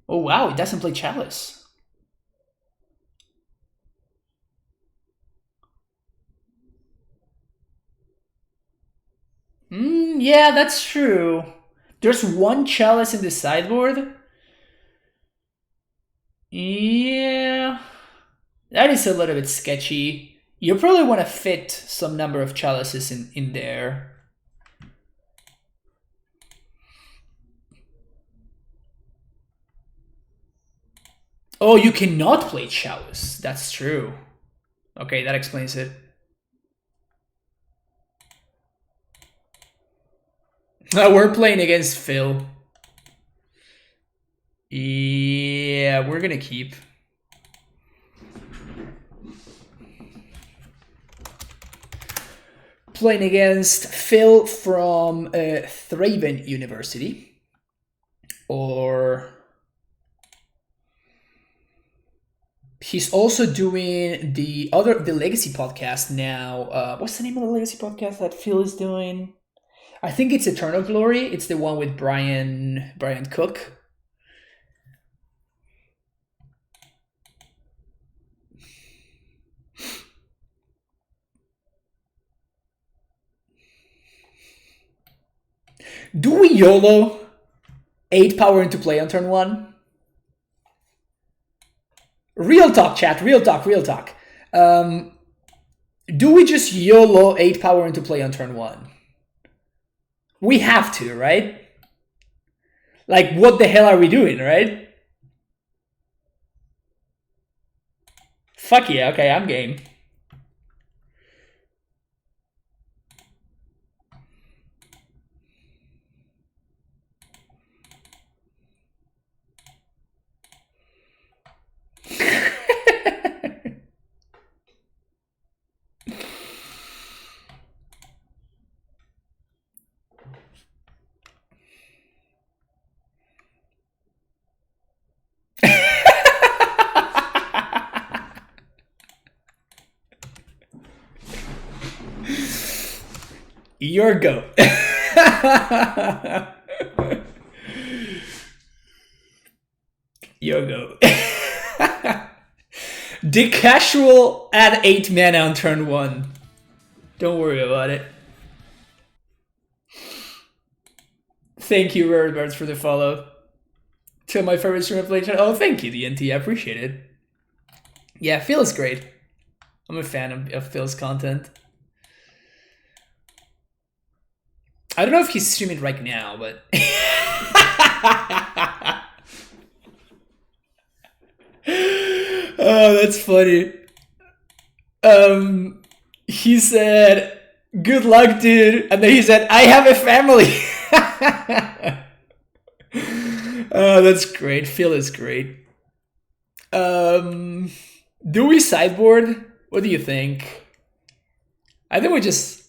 Oh, wow, it doesn't play Chalice. Yeah, that's true. There's 1 Chalice in the sideboard. Yeah, that is a little bit sketchy. You probably want to fit some number of Chalices in there. Oh, you cannot play Chalice. That's true. Okay, that explains it. We're playing against Phil. Yeah, we're gonna keep. Playing against Phil from Thraven University. Or... he's also doing the Legacy podcast now. What's the name of the Legacy podcast that Phil is doing? I think it's Eternal Glory. It's the one with Brian Cook. Do we YOLO 8 power into play on turn 1? Real talk, chat. Real talk. Do we just YOLO 8 power into play on turn 1? We have to, right? Like, what the hell are we doing, right? Fuck yeah, okay, I'm game. Your go. Your go. The casual add 8 mana on turn 1. Don't worry about it. Thank you, Rare Birds, for the follow. To my favorite streamer play channel. Oh, thank you, DNT. I appreciate it. Yeah, Phil is great. I'm a fan of Phil's content. I don't know if he's streaming right now, but... Oh, that's funny. He said, good luck, dude. And then he said, I have a family. Oh, that's great. Phil is great. Do we sideboard? What do you think? I think we just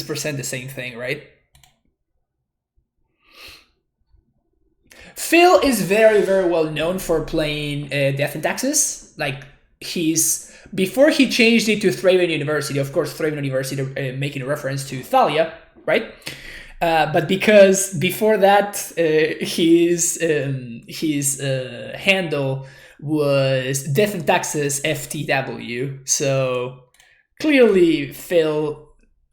present the same thing, right? Phil is very, very well known for playing Death and Taxes. Like, before he changed it to Thraven University, of course, Thraven University making a reference to Thalia, right? But because before that, his handle was Death and Taxes FTW. So clearly, Phil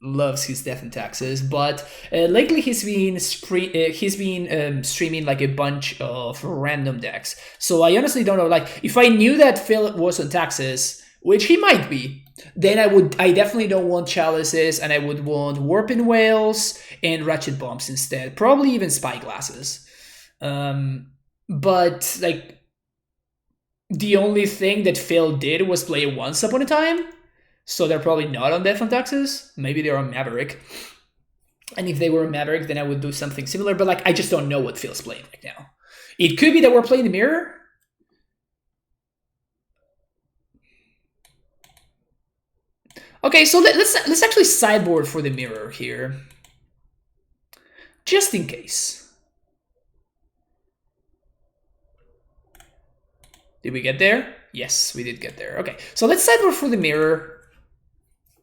loves his Death and Taxes, but lately he's been streaming like a bunch of random decks. So I honestly don't know. Like, if I knew that Phil was on Taxes, which he might be, then I definitely don't want Chalices, and I would want Warping Whales and Ratchet Bombs instead. Probably even Spyglasses. But like, the only thing that Phil did was play Once Upon a Time. So they're probably not on Death and Taxes. Maybe they're on Maverick. And if they were on Maverick, then I would do something similar. But like, I just don't know what Phil's playing right now. It could be that we're playing the Mirror. Okay, so let's actually sideboard for the Mirror here. Just in case. Did we get there? Yes, we did get there. Okay, so let's sideboard for the Mirror.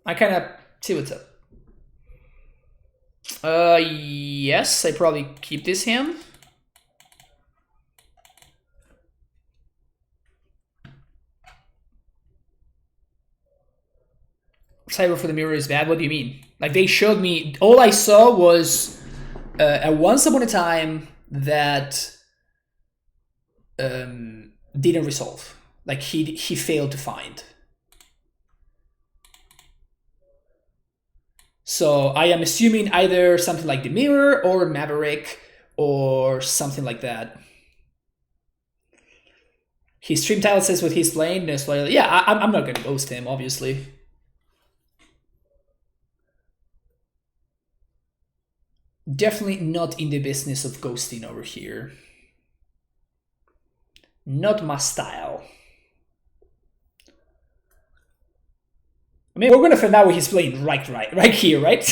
I kind of see what's up. Yes, I probably keep this hand. Cyber for the Mirror is bad. What do you mean? Like, they showed me, all I saw was a Once Upon a Time that didn't resolve. Like, he failed to find. So I am assuming either something like the Mirror or Maverick or something like that. His stream title says what he's playing. Yeah, I'm not gonna ghost him, obviously. Definitely not in the business of ghosting over here. Not my style. I mean, we're gonna find out what he's playing right here, right?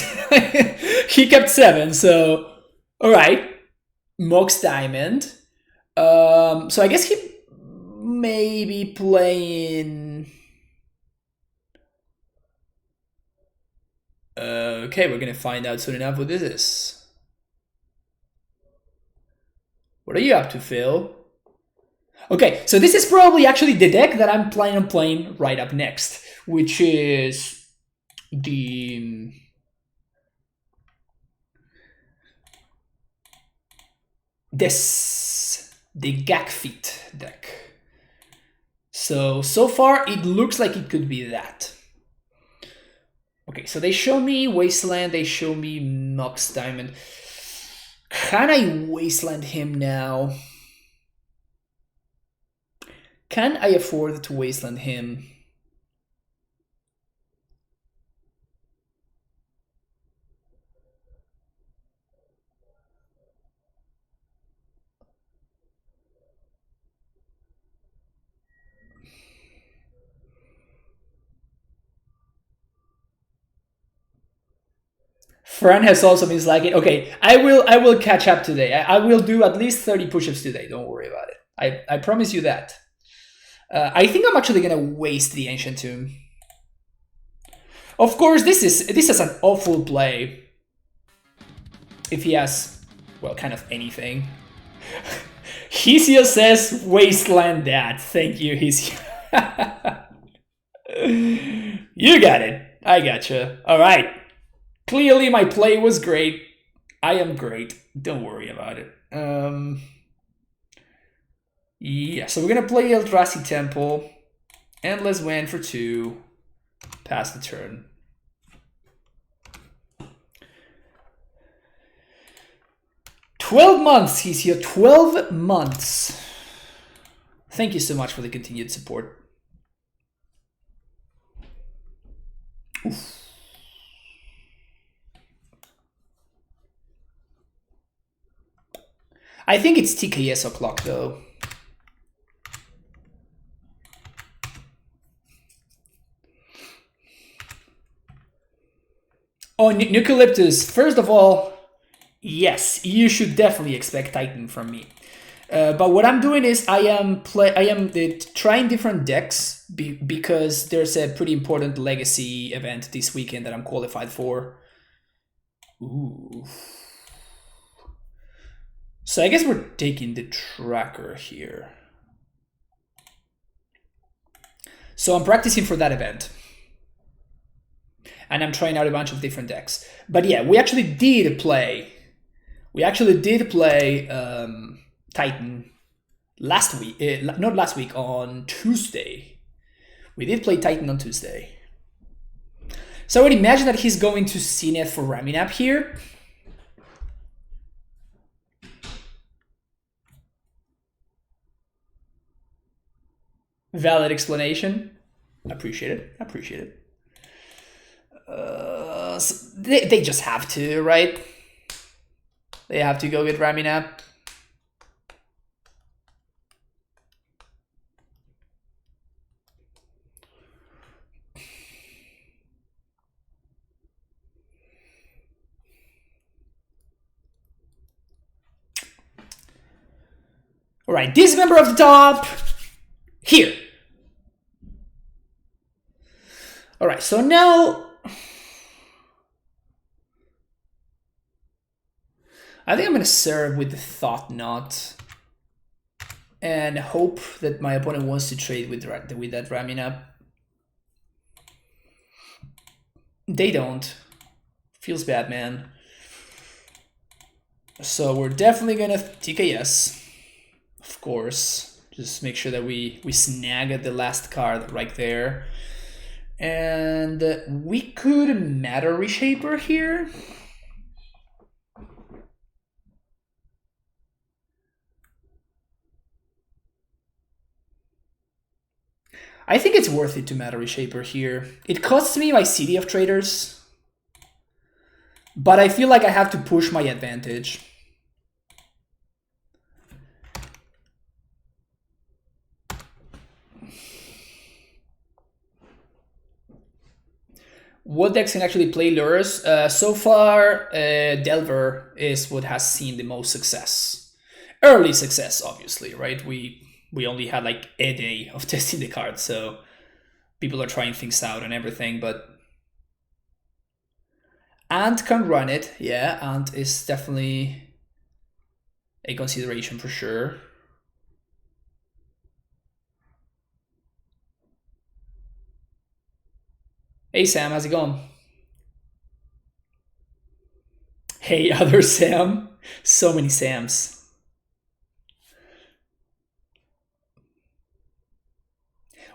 He kept 7, so all right. Mox Diamond. So I guess he may be playing. Okay, we're gonna find out soon enough what this is. What are you up to, Phil? Okay, so this is probably actually the deck that I'm planning on playing right up next, which is the Nic Fit deck. So far it looks like it could be that. Okay, so they show me Wasteland, they show me Mox Diamond. Can I Wasteland him now? Can I afford to Wasteland him? Fran has also been slacking. Okay, I will catch up today. I will do at least 30 push-ups today. Don't worry about it. I promise you that. I think I'm actually gonna waste the Ancient Tomb. Of course, this is an awful play. If he has, well, kind of anything. Hesio says Wasteland that. Thank you, Hesio. You got it. I gotcha. All right. Clearly, my play was great. I am great. Don't worry about it. Yeah, so we're gonna play Eldrazi Temple. Endless Wind for 2. Pass the turn. "12 months, he's here. 12 months. Thank you so much for the continued support. Oof. I think it's TKS o'clock though. Oh, Eucalyptus. First of all, yes, you should definitely expect Titan from me. But what I'm doing is I am trying different decks because there's a pretty important legacy event this weekend that I'm qualified for. Ooh. So I guess we're taking the tracker here. So I'm practicing for that event. And I'm trying out a bunch of different decks. But yeah, we actually did play Titan last week. Not last week, on Tuesday. We did play Titan on Tuesday. So I would imagine that he's going to CNET for Raminap here. Valid explanation. Appreciate it. Appreciate it. So they just have to, right? They have to go with Raminap. All right, this member of the top here. All right, so now I think I'm gonna serve with the Thought Knot and hope that my opponent wants to trade with that Raminap. They don't. Feels bad, man. So we're definitely gonna TKS, of course. Just make sure that we snag at the last card right there. And we could Matter Reshaper here. I think it's worth it to Matter Reshaper here. It costs me my City of Traders, but I feel like I have to push my advantage. What decks can actually play lures? So far, Delver is what has seen the most success. Early success, obviously, right? We only had like a day of testing the card, so people are trying things out and everything, but Ant can run it. Yeah, Ant is definitely a consideration for sure. Hey Sam, how's it going? Hey other Sam. So many Sams.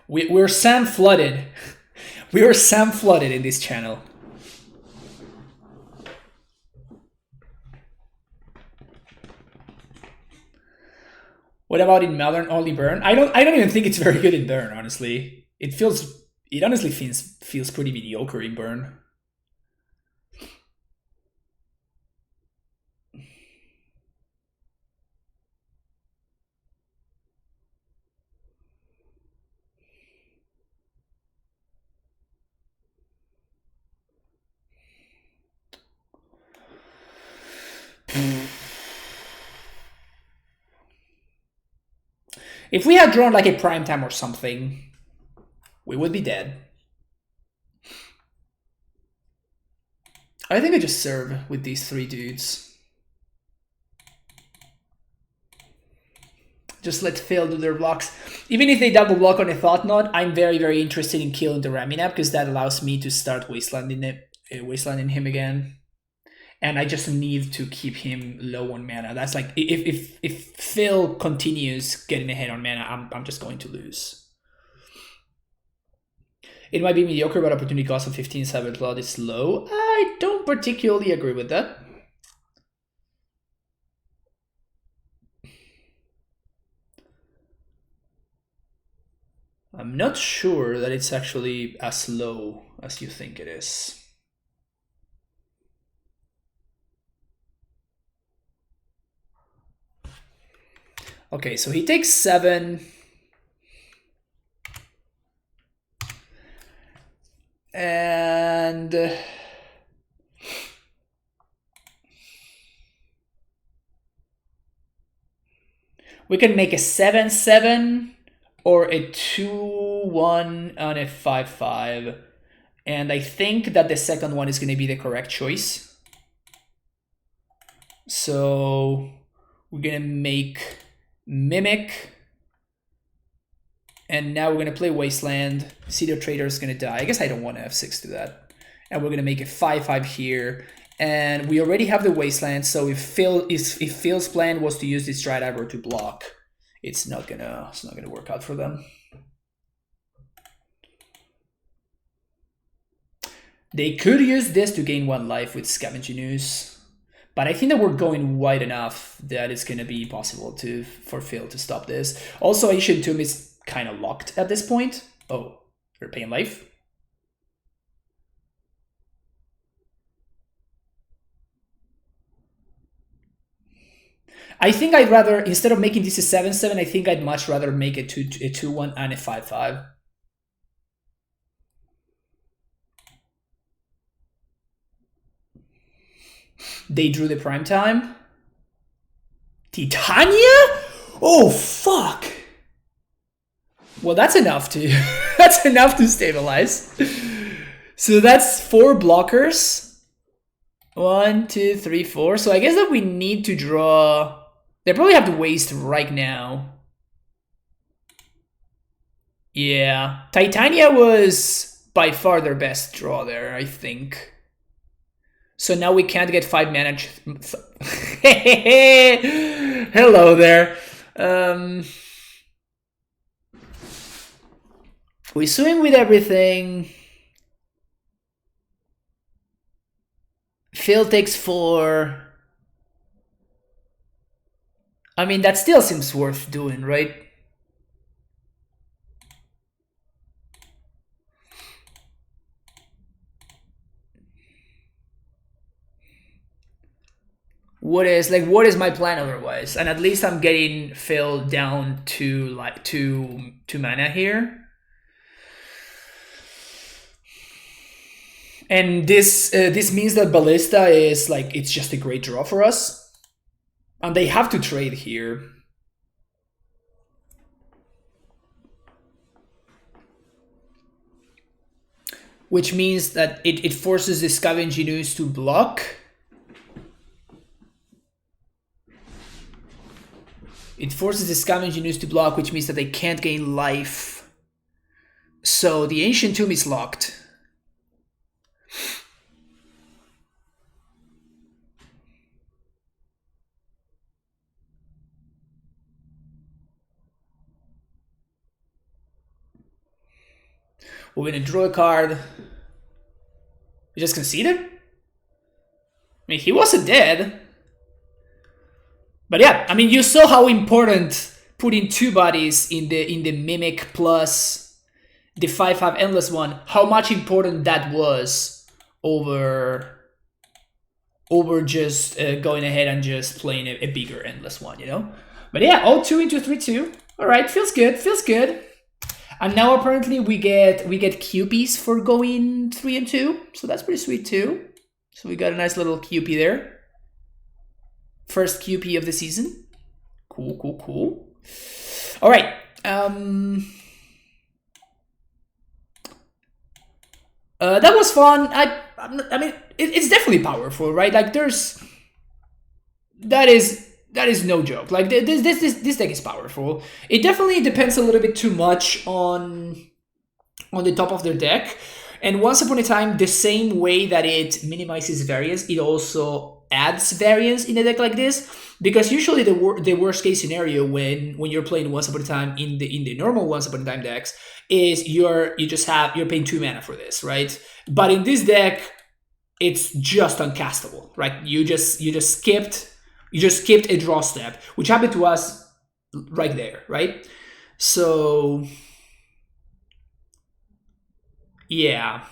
We're Sam flooded. We are Sam flooded in this channel. What about in Modern only Burn? I don't even think it's very good in Burn, honestly. It honestly feels pretty mediocre in Burn. If we had drawn like a prime time or something, we would be dead. I think I just serve with these three dudes. Just let Phil do their blocks. Even if they double block on a Thought Knot, I'm very, very interested in killing the Raminap because that allows me to start wastelanding him again. And I just need to keep him low on mana. That's like, if Phil continues getting ahead on mana, I'm just going to lose. It might be mediocre, but opportunity cost of 15 Cyber Cloud is low. I don't particularly agree with that. I'm not sure that it's actually as low as you think it is. Okay, so he takes 7. And we can make a 7/7 or a 2/1 and a 5/5. And I think that the second one is going to be the correct choice. So we're going to make Mimic. And now we're going to play Wasteland. City of Trader is going to die. I guess I don't want to F6 to that. And we're going to make a 5/5 here. And we already have the Wasteland, so if Phil's plan was to use this Dryad Aggro to block, it's not gonna work out for them. They could use this to gain 1 life with Scavenging Ooze, but I think that we're going wide enough that it's gonna be possible for Phil to stop this. Also, Ancient Tomb is kind of locked at this point. Oh, they're paying life. I think I'd rather, instead of making this a 7/7, I think I'd much rather make it a 2/1 and a 5/5. They drew the prime time. Titania? Oh fuck! Well, that's enough to that's enough to stabilize. So that's 4 blockers. 1, 2, 3, 4. So I guess that we need to draw. They probably have to waste right now. Yeah, Titania was by far their best draw there, I think. So now we can't get 5 mana. Hello there. We swing with everything. Phil takes 4. I mean, that still seems worth doing, right? what is my plan otherwise? And at least I'm getting filled down to like two mana here. And this means that Ballista is like, it's just a great draw for us. And they have to trade here. Which means that it forces the Scavenging Ooze to block. It forces the Scavenging Ooze to block, which means that they can't gain life. So the Ancient Tomb is locked. We're gonna draw a card. We just conceded? I mean, he wasn't dead. But yeah, I mean, you saw how important putting two bodies in the Mimic plus the 5/5 Endless one, how much important that was over just going ahead and just playing a bigger Endless one, you know? But yeah, 0-2 into 3-2. All right, feels good, feels good. And now apparently we get QPs for going 3 and 2, so that's pretty sweet too. So we got a nice little QP there. First QP of the season. Cool, cool, cool. All right. That was fun. I mean, it's definitely powerful, right? Like that is no joke. Like this deck is powerful. It definitely depends a little bit too much on the top of their deck. And once upon a time, the same way that it minimizes variance, it also adds variance in a deck like this. Because usually the worst case scenario when you're playing Once Upon a Time in the normal Once Upon a Time decks is you're paying 2 mana for this, right? But in this deck, it's just uncastable, right? You just skipped a draw step, which happened to us right there, right? So yeah,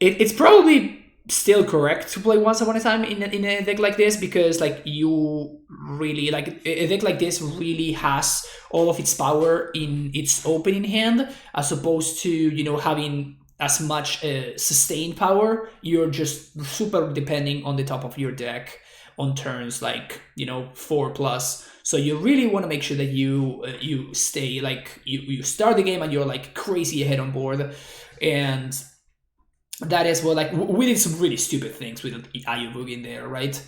it's probably still correct to play Once Upon a Time in a deck like this, because like you really like a deck like this really has all of its power in its opening hand, as opposed to, you know, having as much sustained power. You're just super depending on the top of your deck on turns like, you know, 4+. So you really want to make sure that you stay like you start the game and you're like crazy ahead on board. And that is what, like, we did some really stupid things with Ayubug in there, right?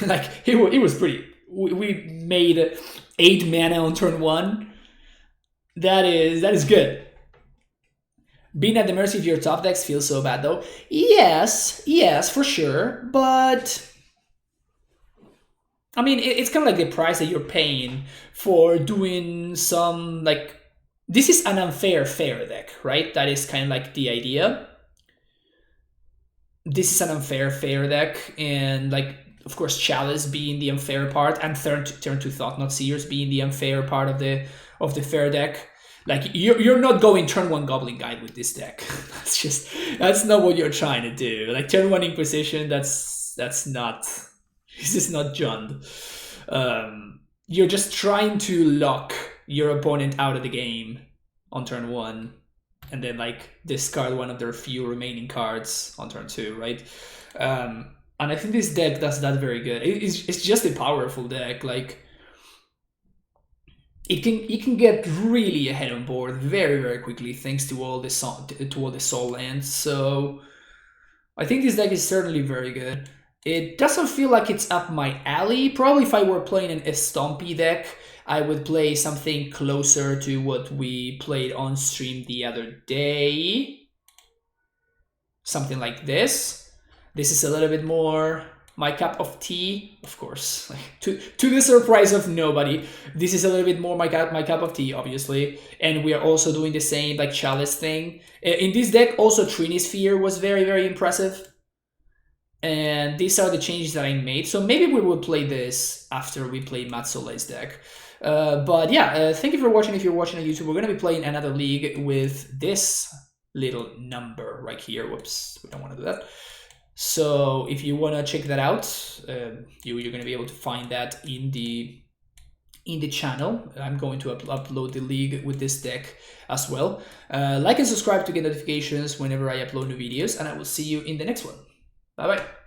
Like it was pretty. We made 8 mana on turn 1. That is good. Being at the mercy of your top decks feels so bad, though. Yes, for sure. But I mean, it's kind of like the price that you're paying for doing some, like, this is an unfair fair deck, right? That is kind of like the idea. This is an unfair fair deck, and like, of course, Chalice being the unfair part, and turn to Thought Not Seers being the unfair part of the fair deck. Like, you're not going turn 1 Goblin Guide with this deck. that's not what you're trying to do. Like, turn 1 Inquisition, this is not Jund. You're just trying to lock your opponent out of the game on turn 1, and then like discard one of their few remaining cards on turn 2, right? And I think this deck does that very good. It's just a powerful deck. Like, it can get really ahead on board very, very quickly thanks to all the soul lands. So I think this deck is certainly very good. It doesn't feel like it's up my alley. Probably if I were playing a Stompy deck, I would play something closer to what we played on stream the other day. Something like this. This is a little bit more my cup of tea, of course. To the surprise of nobody, this is a little bit more my cup of tea, obviously. And we are also doing the same like Chalice thing. In this deck, also Trinisphere was very, very impressive. And these are the changes that I made. So maybe we will play this after we play Matt Solei's deck. But yeah, thank you for watching. If you're watching on YouTube, we're going to be playing another league with this little number right here. Whoops, we don't want to do that. So if you want to check that out, you're going to be able to find that in the channel. I'm going to upload the league with this deck as well. Like and subscribe to get notifications whenever I upload new videos, and I will see you in the next one. Bye bye.